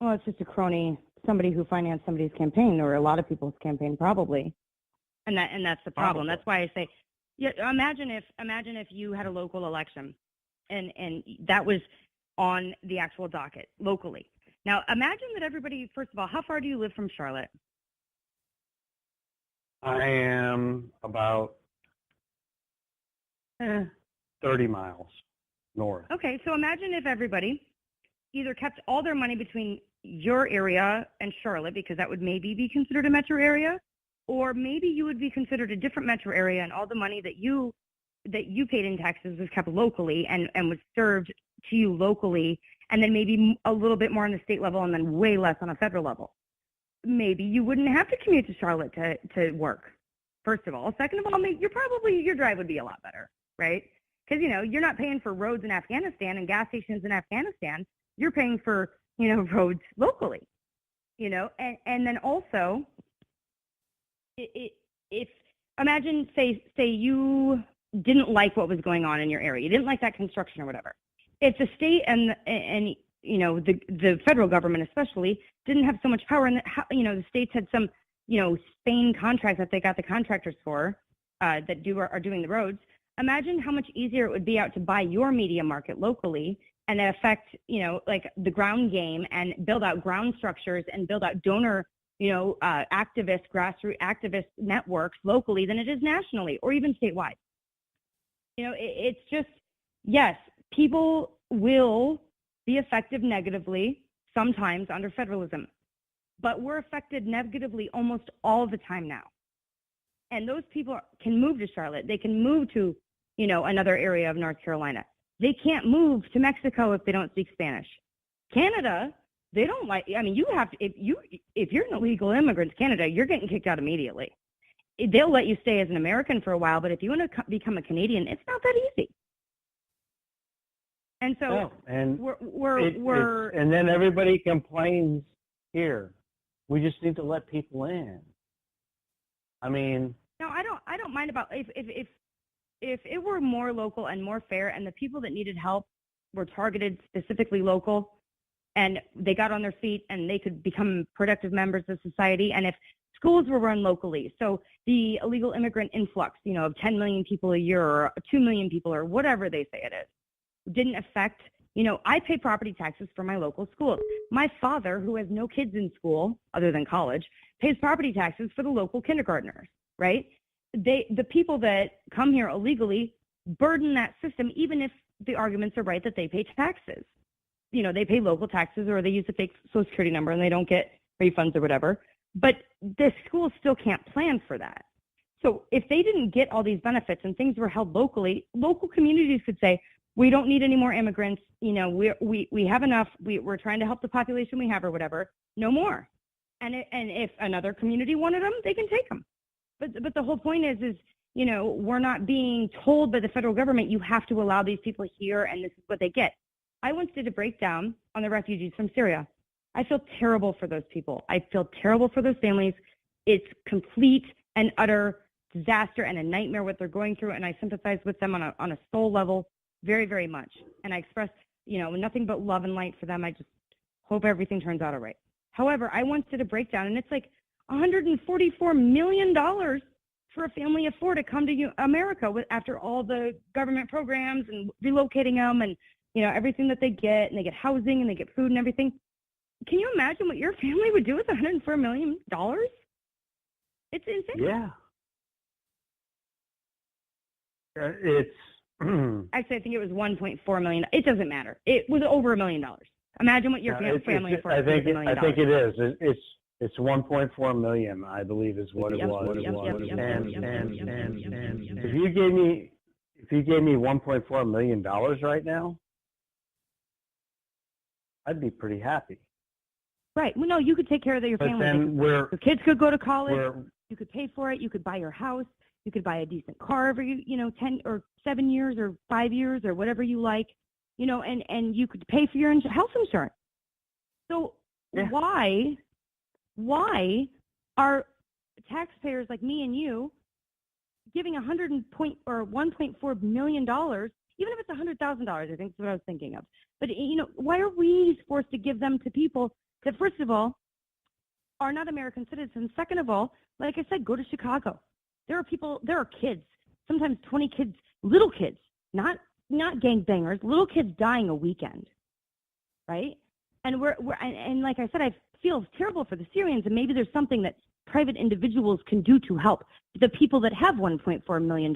Well, it's just a crony, somebody who financed somebody's campaign, or a lot of people's campaign probably. And that's the problem. That's why I say Yeah, imagine if you had a local election and that was on the actual docket locally. Now, imagine that everybody, first of all, how far do you live from Charlotte? I am about 30 miles north. Okay, so imagine if everybody either kept all their money between your area and Charlotte, because that would maybe be considered a metro area, or maybe you would be considered a different metro area, and all the money that you paid in taxes was kept locally and was served to you locally, and then maybe a little bit more on the state level and then way less on a federal level. Maybe you wouldn't have to commute to Charlotte to work, first of all. Second of all, your drive would be a lot better, right? Because, you're not paying for roads in Afghanistan and gas stations in Afghanistan. You're paying for, roads locally, and then also, if imagine, say you didn't like what was going on in your area. You didn't like that construction or whatever. If the state and the federal government especially didn't have so much power, and the states had some Spain contracts that they got the contractors for that are doing the roads. Imagine how much easier it would be out to buy your media market locally and then affect like the ground game and build out ground structures and build out donor grassroots activist networks locally than it is nationally or even statewide. It's just, yes, people will be affected negatively sometimes under federalism, but we're affected negatively almost all the time now. And those people can move to Charlotte. They can move to, another area of North Carolina. They can't move to Mexico if they don't speak Spanish. Canada, they don't like, you have to, if you're an illegal immigrant to Canada, you're getting kicked out immediately. They'll let you stay as an American for a while, but if you want to become a Canadian, it's not that easy. And so and we're and then everybody complains here. We just need to let people in. No, I don't mind about if it were more local and more fair, and the people that needed help were targeted specifically local, and they got on their feet and they could become productive members of society, and if schools were run locally, so the illegal immigrant influx, of 10 million people a year or 2 million people or whatever they say it is, didn't affect, I pay property taxes for my local schools. My father, who has no kids in school other than college, pays property taxes for the local kindergartners, right? The people that come here illegally burden that system, even if the arguments are right that they pay taxes. They pay local taxes or they use a fake Social Security number and they don't get refunds or whatever. But the schools still can't plan for that. So if they didn't get all these benefits and things were held locally, local communities could say, we don't need any more immigrants. We have enough. We're trying to help the population we have or whatever. No more. And if another community wanted them, they can take them. But the whole point is we're not being told by the federal government, you have to allow these people here and this is what they get. I once did a breakdown on the refugees from Syria. I feel terrible for those people. I feel terrible for those families. It's complete and utter disaster and a nightmare what they're going through, and I sympathize with them on a soul level very, very much. And I express, nothing but love and light for them. I just hope everything turns out all right. However, I once did a breakdown, and it's like $144 million for a family of four to come to America after all the government programs and relocating them and, everything that they get, and they get housing and they get food and everything. Can you imagine what your family would do with $104 million? It's insane. Yeah. It's actually, I think it was 1.4 million. It doesn't matter. It was over $1 million. Imagine what your family afforded. I think it is. It's 1.4 million, I believe, is what it was. And if you gave me $1.4 million right now, I'd be pretty happy. Right. Well, no, you could take care of your family. Then your kids could go to college. You could pay for it. You could buy your house. You could buy a decent car every, 10 or 7 years or 5 years or whatever you like, and you could pay for your health insurance. So why are taxpayers like me and you giving $1.4 million, even if it's $100,000? I think that's what I was thinking of. But why are we forced to give them to people that, first of all, are not American citizens? Second of all, like I said, go to Chicago. There are kids sometimes 20 kids, little kids, not gangbangers, little kids dying a weekend, right? And and like I said, I feel terrible for the Syrians, and maybe there's something that private individuals can do to help the people that have $1.4 million.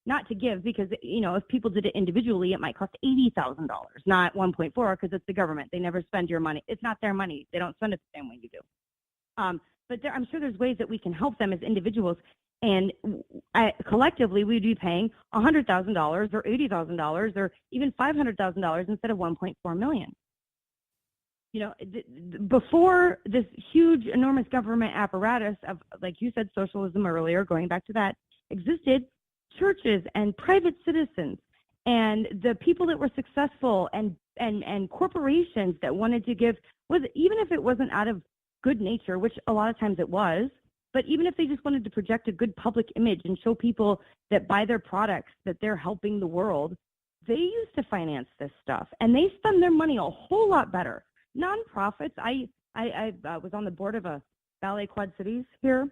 Not to give, because, you know, if people did it individually, it might cost $80,000, not 1.4, because it's the government. They never spend your money. It's not their money. They don't spend it the same way you do. But I'm sure there's ways that we can help them as individuals, and collectively we'd be paying $100,000 or $80,000 or even $500,000 instead of $1.4 million. You know, before this huge, enormous government apparatus of, like you said, socialism earlier, going back to that, existed, churches and private citizens and the people that were successful and corporations that wanted to give, even if it wasn't out of good nature, which a lot of times it was, but even if they just wanted to project a good public image and show people that buy their products that they're helping the world, they used to finance this stuff, and they spend their money a whole lot better. Nonprofits, I was on the board of a Ballet Quad Cities here,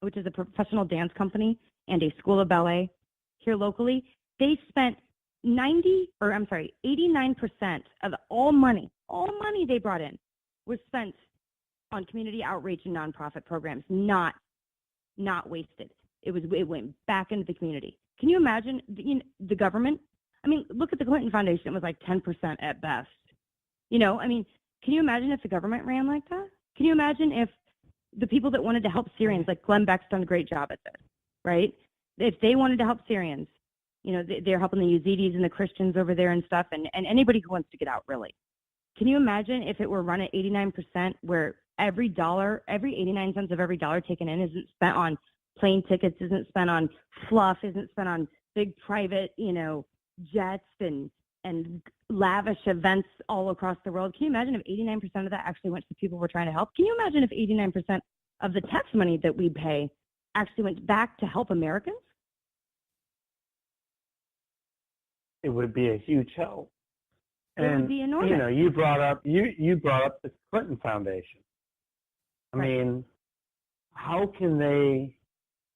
which is a professional dance company and a school of ballet here locally. They spent 89% of all money they brought in was spent on community outreach and nonprofit programs, not wasted. It went back into the community. Can you imagine the government? I mean, look at the Clinton Foundation. It was like 10% at best. You know, I mean, can you imagine if the government ran like that? Can you imagine if the people that wanted to help Syrians, like Glenn Beck's done a great job at this, right? If they wanted to help Syrians, you know, they're helping the Yazidis and the Christians over there and stuff, and anybody who wants to get out, really. Can you imagine if it were run at 89%, where every 89 cents of every dollar taken in isn't spent on plane tickets, isn't spent on fluff, isn't spent on big private, you know, jets and lavish events all across the world? Can you imagine if 89% of that actually went to the people we're trying to help? Can you imagine if 89% of the tax money that we pay actually went back to help Americans? It would be a huge help. It would be enormous. You know, you brought up the Clinton Foundation. I mean, how can they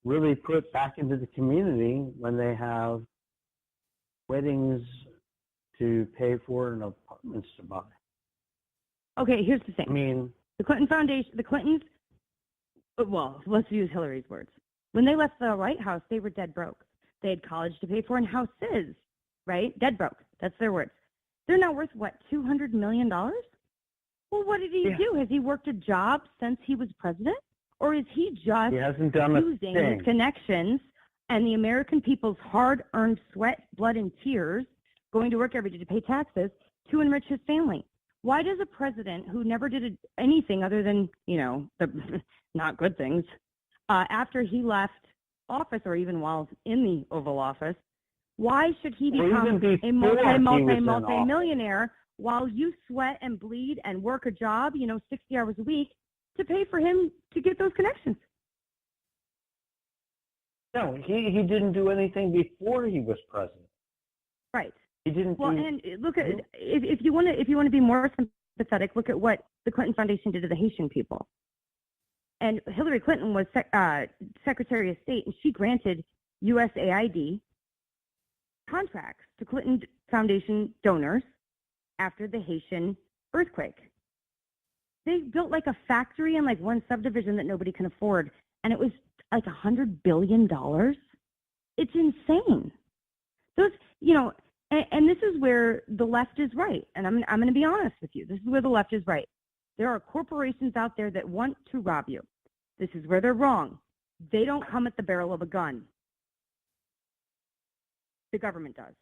really put back into the community when they have weddings to pay for and apartments to buy? Okay, here's the thing. I mean, the Clinton Foundation, the Clintons, well, let's use Hillary's words. When they left the White House, they were dead broke. They had college to pay for and houses, right? Dead broke. That's their words. They're now worth, what, $200 million? Well, what did he do? Has he worked a job since he was president? Or is he just using his connections and the American people's hard-earned sweat, blood, and tears, going to work every day to pay taxes, to enrich his family? Why does a president who never did anything other than, you know, the not good things, after he left office or even while in the Oval Office, why should he become a multi-millionaire while you sweat and bleed and work a job, you know, 60 hours a week to pay for him to get those connections? No, he didn't do anything before he was president. Right. He didn't. Well, and look at if you want to be more sympathetic, look at what the Clinton Foundation did to the Haitian people. And Hillary Clinton was Secretary of State, and she granted USAID contracts to Clinton Foundation donors after the Haitian earthquake. They built like a factory in like one subdivision that nobody can afford, and it was like $100 billion. It's insane. Those, you know, and this is where the left is right. And I'm going to be honest with you. This is where the left is right. There are corporations out there that want to rob you. This is where they're wrong. They don't come at the barrel of a gun. The government does.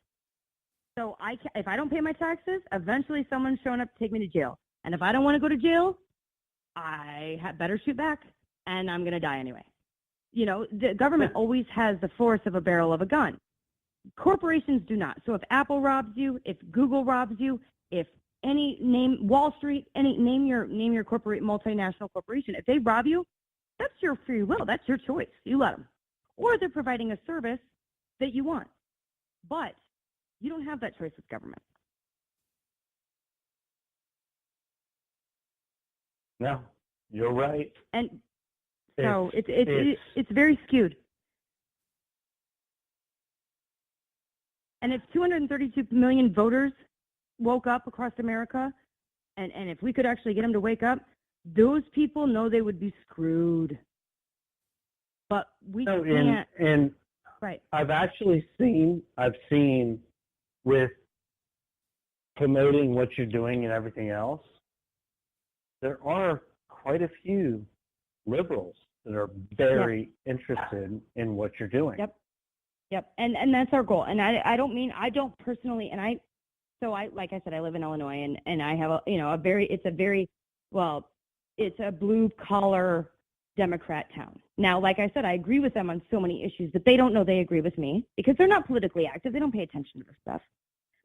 So if I don't pay my taxes, eventually someone's showing up to take me to jail. And if I don't want to go to jail, I better shoot back, and I'm going to die anyway. You know, the government always has the force of a barrel of a gun. Corporations do not. So if Apple robs you, if Google robs you, if Wall Street, name your corporate multinational corporation, if they rob you, that's your free will. That's your choice. You let them. Or they're providing a service that you want. But you don't have that choice with government. No, you're right. And so it's very skewed. And if 232 million voters woke up across America, and if we could actually get them to wake up, those people know they would be screwed. But we can't. And right. I've seen with promoting what you're doing and everything else, there are quite a few liberals that are very interested in what you're doing. Yep. And that's our goal. And I don't personally, like I said, I live in Illinois, and I have it's a blue collar Democrat town. Now, like I said, I agree with them on so many issues, but they don't know they agree with me because they're not politically active. They don't pay attention to this stuff.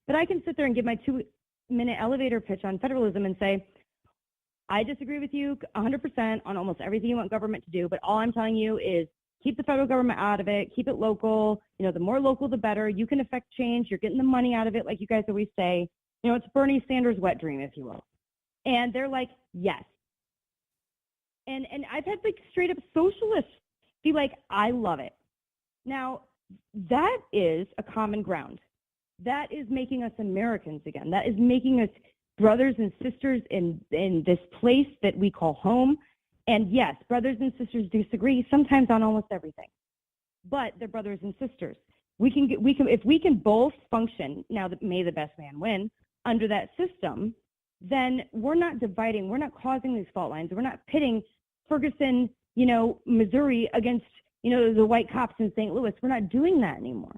But I can sit there and give my 2-minute elevator pitch on federalism and say, I disagree with you 100% on almost everything you want government to do, but all I'm telling you is keep the federal government out of it, keep it local. The more local, the better. You can affect change. You're getting the money out of it, like you guys always say. It's Bernie Sanders' wet dream, if you will. And they're like, yes. And I've had like straight up socialists be like, I love it. Now, that is a common ground. That is making us Americans again. That is making us brothers and sisters in this place that we call home. And yes, brothers and sisters disagree sometimes on almost everything, but they're brothers and sisters. If we can both function, now that may the best man win, under that system, then we're not dividing, we're not causing these fault lines, we're not pitting Ferguson, Missouri against, the white cops in St. Louis. We're not doing that anymore.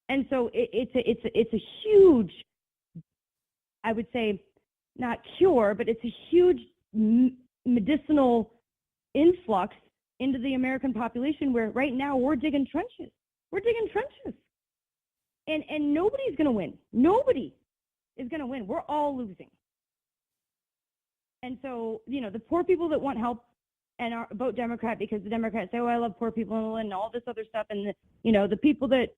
And so it's a huge, I would say, not cure, but it's a huge medicinal influx into the American population where right now we're digging trenches. And nobody's going to win. Nobody is going to win. We're all losing. And so, the poor people that want help and vote Democrat because the Democrats say, oh, I love poor people and all this other stuff. And, the people that,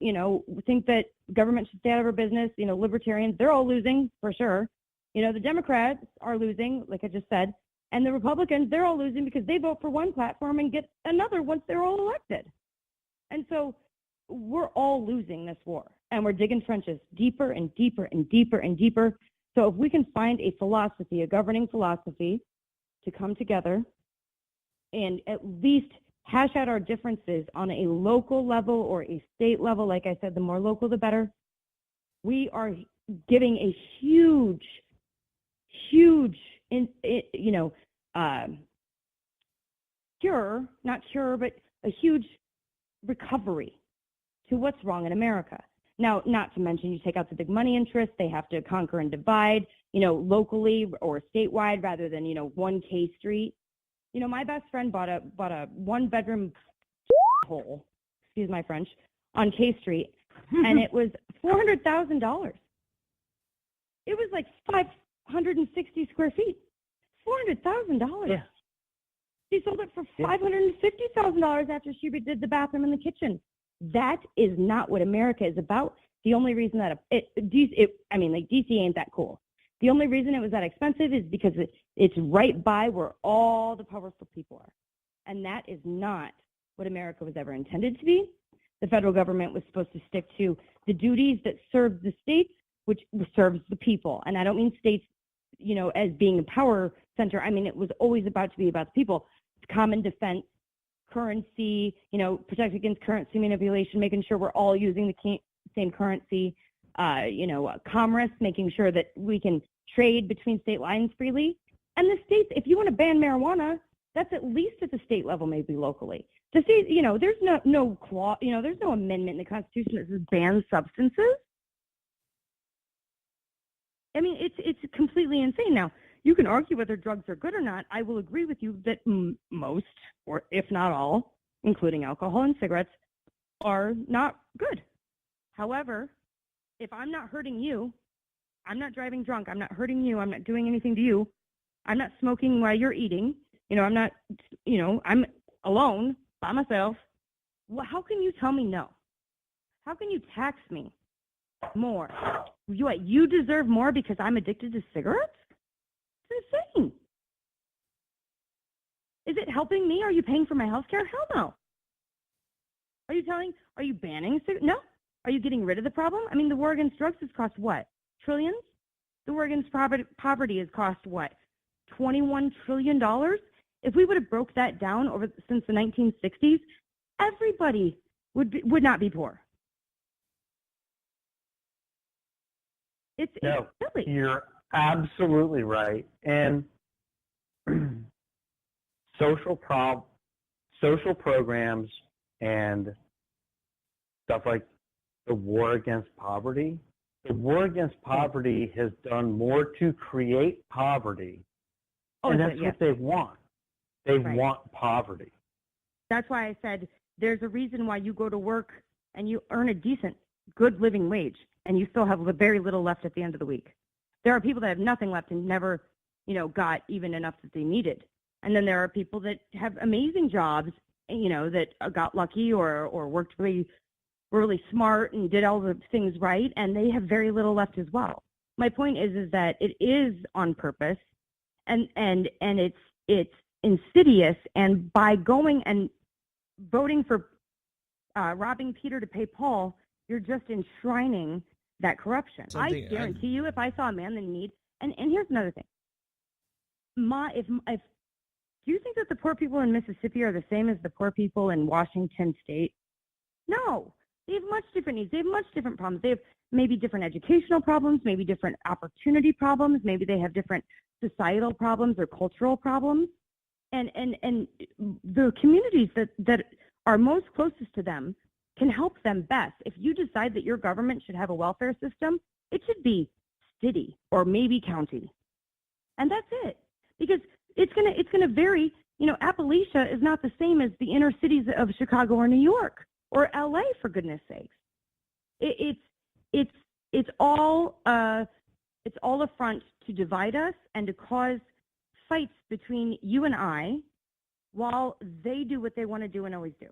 think that government should stay out of our business, libertarians, they're all losing for sure. The Democrats are losing, like I just said. And the Republicans, they're all losing because they vote for one platform and get another once they're all elected. And so we're all losing this war. And we're digging trenches deeper and deeper and deeper and deeper. So if we can find a philosophy, a governing philosophy, to come together and at least hash out our differences on a local level or a state level, like I said, the more local, the better, we are giving a huge but a huge recovery to what's wrong in America. Now, not to mention you take out the big money interests, they have to conquer and divide, locally or statewide rather than, 1K street. My best friend bought a 1-bedroom hole, excuse my French, on K Street, and it was $400,000. It was like 560 square feet. $400,000. Yeah. She sold it for $550,000 after she redid the bathroom and the kitchen. That is not what America is about. The only reason that DC ain't that cool. The only reason it was that expensive is because it's right by where all the powerful people are. And that is not what America was ever intended to be. The federal government was supposed to stick to the duties that serve the states, which serves the people. And I don't mean states, as being a power center. I mean, it was always about to be about the people. Common defense, currency, protect against currency manipulation, making sure we're all using the same currency, commerce, making sure that we can trade between state lines freely. And the states, if you want to ban marijuana, that's at least at the state level, maybe locally. The state, there's there's no amendment in the Constitution that says ban substances. I mean, it's completely insane. Now, you can argue whether drugs are good or not. I will agree with you that most, or if not all, including alcohol and cigarettes, are not good. However, if I'm not hurting you, I'm not driving drunk, I'm not hurting you, I'm not doing anything to you, I'm not smoking while you're eating, I'm not, I'm alone by myself, well, how can you tell me no? How can you tax me more? You deserve more because I'm addicted to cigarettes? It's insane. Is it helping me? Are you paying for my health care? Hell no. Are you banning cigarettes? No. Are you getting rid of the problem? I mean, the war against drugs has cost what? Trillions? The war against poverty has cost what? $21 trillion? If we would have broke that down since the 1960s, everybody would not be poor. It's silly. You're absolutely right. And social programs and stuff like the war against poverty. The war against poverty has done more to create poverty, and that's what they want. They want poverty. That's why I said there's a reason why you go to work and you earn a decent, good living wage, and you still have very little left at the end of the week. There are people that have nothing left and never, got even enough that they needed. And then there are people that have amazing jobs, that got lucky or worked really smart and did all the things right, and they have very little left as well. My point is that it is on purpose, and it's insidious. And by going and voting for robbing Peter to pay Paul, you're just enshrining that corruption. I guarantee you, if I saw a man in need, and here's another thing. Do you think that the poor people in Mississippi are the same as the poor people in Washington State? No. They have much different needs. They have much different problems. They have maybe different educational problems, maybe different opportunity problems, maybe they have different societal problems or cultural problems. And the communities that are most closest to them can help them best. If you decide that your government should have a welfare system, it should be city or maybe county. And that's it. Because it's gonna vary. Appalachia is not the same as the inner cities of Chicago or New York or LA, for goodness sakes. It's all a front to divide us and to cause fights between you and I, while they do what they want to do and always do.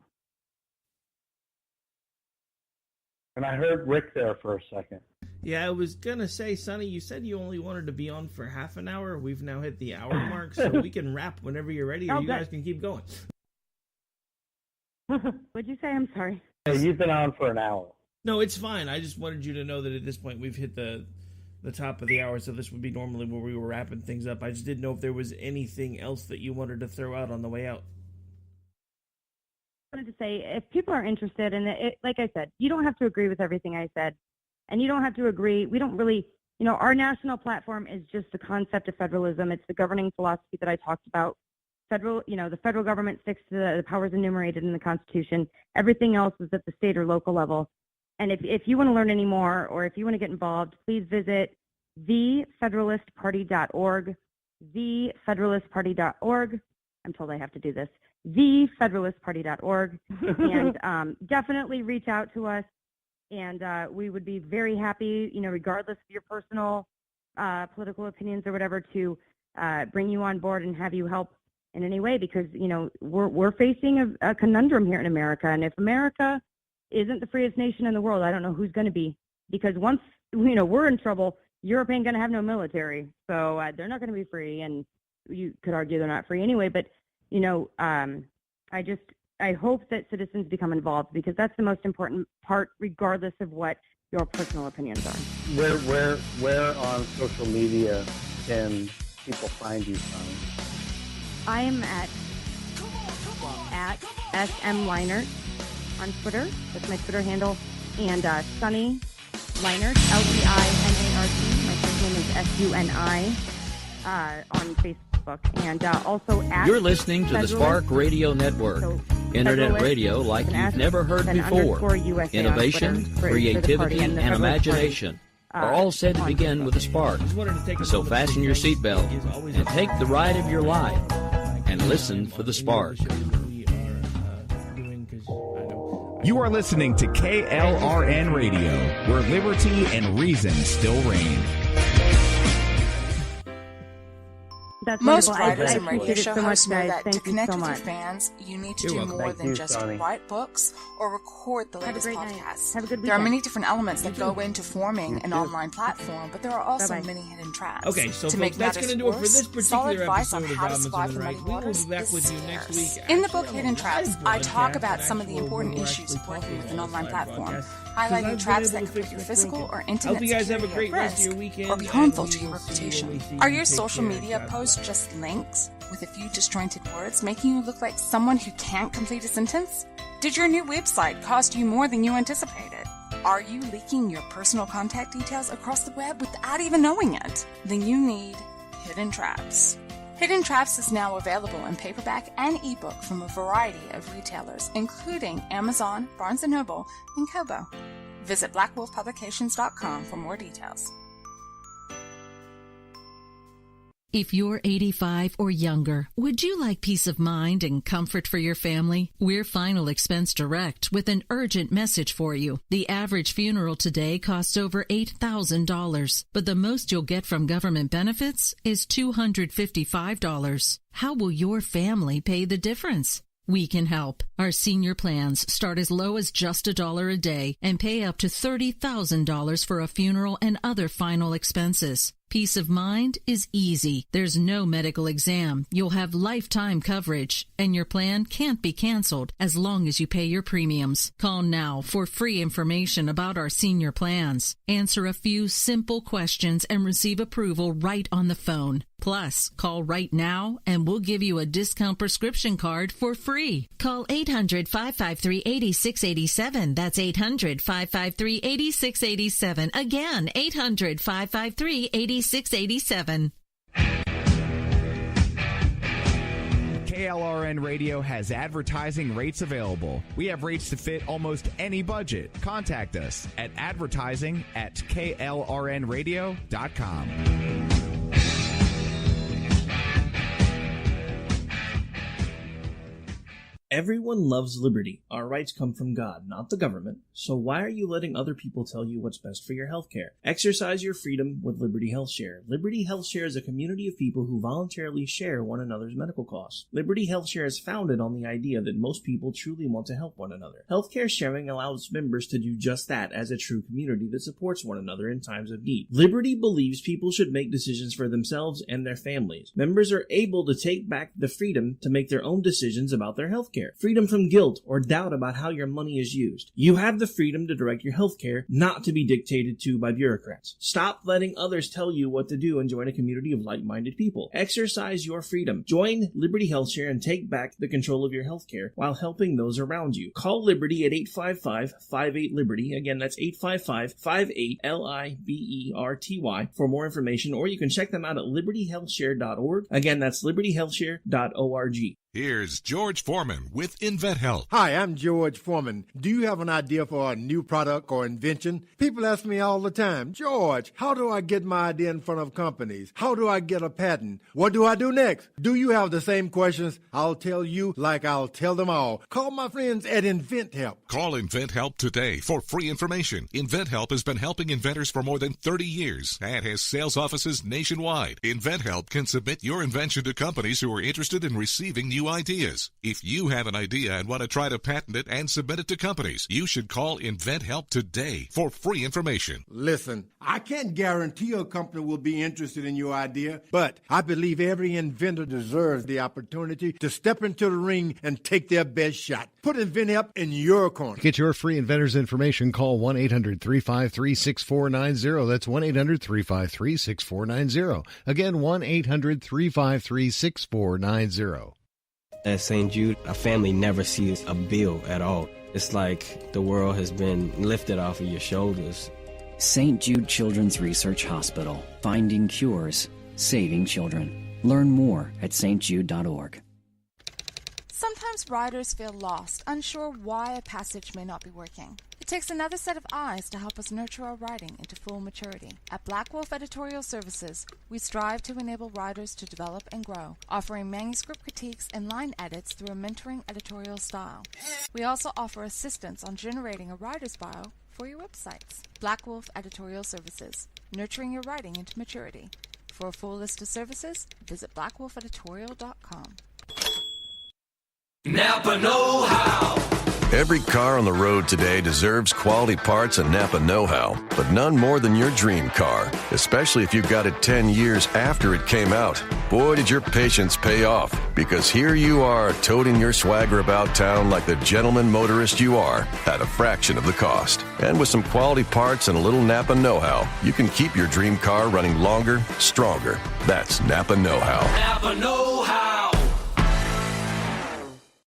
And I heard Rick there for a second. Yeah, I was going to say, Sonny, you said you only wanted to be on for half an hour. We've now hit the hour mark, so we can wrap whenever you're ready, or you guys can keep going. What'd you say? I'm sorry. You've been on for an hour. No, it's fine. I just wanted you to know that at this point we've hit the top of the hour, so this would be normally where we were wrapping things up. I just didn't know if there was anything else that you wanted to throw out on the way out. I wanted to say, if people are interested, and like I said, you don't have to agree with everything I said, and you don't have to agree. We don't really, our national platform is just the concept of federalism. It's the governing philosophy that I talked about. The federal government sticks to the powers enumerated in the Constitution. Everything else is at the state or local level. And if you want to learn any more, or if you want to get involved, please visit thefederalistparty.org, thefederalistparty.org. I'm told I have to do this. thefederalistparty.org. And definitely reach out to us. And we would be very happy, regardless of your personal political opinions or whatever, to bring you on board and have you help in any way, because, we're facing a conundrum here in America. And if America isn't the freest nation in the world, I don't know who's going to be, because once, we're in trouble, Europe ain't going to have no military. So they're not going to be free. And you could argue they're not free anyway. But, I hope that citizens become involved, because that's the most important part, regardless of what your personal opinions are. Where on social media can people find you, Sonny? I am at SM Leinert on Twitter. That's my Twitter handle. And Sonny Leinert, Leinart. My first name is SUNI on Facebook. And also at You're listening to the Spark Radio Network. Internet radio like you've never heard before. Innovation, creativity, and imagination are all said to begin with a spark. So fasten your seatbelt and take the ride of your life and listen for the spark. You are listening to KLRN Radio, where liberty and reason still reign. That's Most wonderful. writers I and radio appreciate it show so hosts much, know guys. that Thank to you connect so with your much. fans, you need to You're do welcome. more Thank than you, just Sonny. write books or record the Have a latest great night. podcasts. Have a good There are weekend. many different elements that go into forming an online platform, but there are also Bye-bye. many hidden traps. Okay, so to folks, make that's going to do it for this solid particular advice on episode of how to Robinson survive and the Wright. muddy We will waters be back is with you next scarce. week. In the Actually, book on a Hidden Traps, live I talk broadcast, about some of the actual important where we're issues actually of working talking with on an a online live platform, broadcast. highlighting traps that could put your physical or intimate security at risk or be harmful to your reputation. Are your social media posts just links with a few disjointed words, making you look like someone who can't complete a sentence? Did your new website cost you more than you anticipated? Are you leaking your personal contact details across the web without even knowing it? Then you need Hidden Traps. Hidden Traps is now available in paperback and ebook from a variety of retailers, including Amazon, Barnes & Noble, and Kobo. Visit blackwolfpublications.com for more details. If you're 85 or younger, would you like peace of mind and comfort for your family? We're Final Expense Direct with an urgent message for you. The average funeral today costs over $8,000, but the most you'll get from government benefits is $255. How will your family pay the difference? We can help. Our senior plans start as low as just $1 a day and pay up to $30,000 for a funeral and other final expenses. Peace of mind is easy. There's no medical exam. You'll have lifetime coverage, and your plan can't be canceled as long as you pay your premiums. Call now for free information about our senior plans. Answer a few simple questions and receive approval right on the phone. Plus, call right now and we'll give you a discount prescription card for free. Call 800-553-8687. That's 800-553-8687. Again, 800-553-8687. KLRN Radio has advertising rates available. We have rates to fit almost any budget. Contact us at advertising@klrnradio.com. Everyone loves liberty. Our rights come from God, not the government. So why are you letting other people tell you what's best for your health care? Exercise your freedom with Liberty Health Share. Liberty Health Share is a community of people who voluntarily share one another's medical costs. Liberty Health Share is founded on the idea that most people truly want to help one another. Healthcare sharing allows members to do just that as a true community that supports one another in times of need. Liberty believes people should make decisions for themselves and their families. Members are able to take back the freedom to make their own decisions about their health care. Freedom from guilt or doubt about how your money is used. You have the freedom to direct your health care, not to be dictated to by bureaucrats. Stop letting others tell you what to do and join a community of like-minded people. Exercise your freedom. Join Liberty Health Share and take back the control of your health care while helping those around you. Call Liberty at 855-58-LIBERTY. Again, that's 855-58-LIBERTY for more information, or you can check them out at libertyhealthshare.org. Again, that's libertyhealthshare.org. Here's George Foreman with InventHelp. Hi, I'm George Foreman. Do you have an idea for a new product or invention? People ask me all the time, George, how do I get my idea in front of companies? How do I get a patent? What do I do next? Do you have the same questions? I'll tell you like I'll tell them all. Call my friends at InventHelp. Call InventHelp today for free information. InventHelp has been helping inventors for more than 30 years and has sales offices nationwide. InventHelp can submit your invention to companies who are interested in receiving new ideas. If you have an idea and want to try to patent it and submit it to companies, you should call InventHelp today for free information. Listen, I can't guarantee a company will be interested in your idea, but I believe every inventor deserves the opportunity to step into the ring and take their best shot. Put InventHelp in your corner. To get your free inventor's information, call 1-800-353-6490. That's 1-800-353-6490. Again, 1-800-353-6490. At St. Jude, a family never sees a bill at all. It's like the world has been lifted off of your shoulders. St. Jude Children's Research Hospital. Finding cures, saving children. Learn more at stjude.org. Sometimes writers feel lost, unsure why a passage may not be working. It takes another set of eyes to help us nurture our writing into full maturity. At Black Wolf Editorial Services, we strive to enable writers to develop and grow, offering manuscript critiques and line edits through a mentoring editorial style. We also offer assistance on generating a writer's bio for your websites. Black Wolf Editorial Services, nurturing your writing into maturity. For a full list of services, visit blackwolfeditorial.com. Napa know-how. Every car on the road today deserves quality parts and Napa know-how, but none more than your dream car, especially if you got it 10 years after it came out. Boy, did your patience pay off, because here you are toting your swagger about town like the gentleman motorist you are at a fraction of the cost. And with some quality parts and a little Napa know-how, you can keep your dream car running longer, stronger. That's Napa know-how. Napa know-how.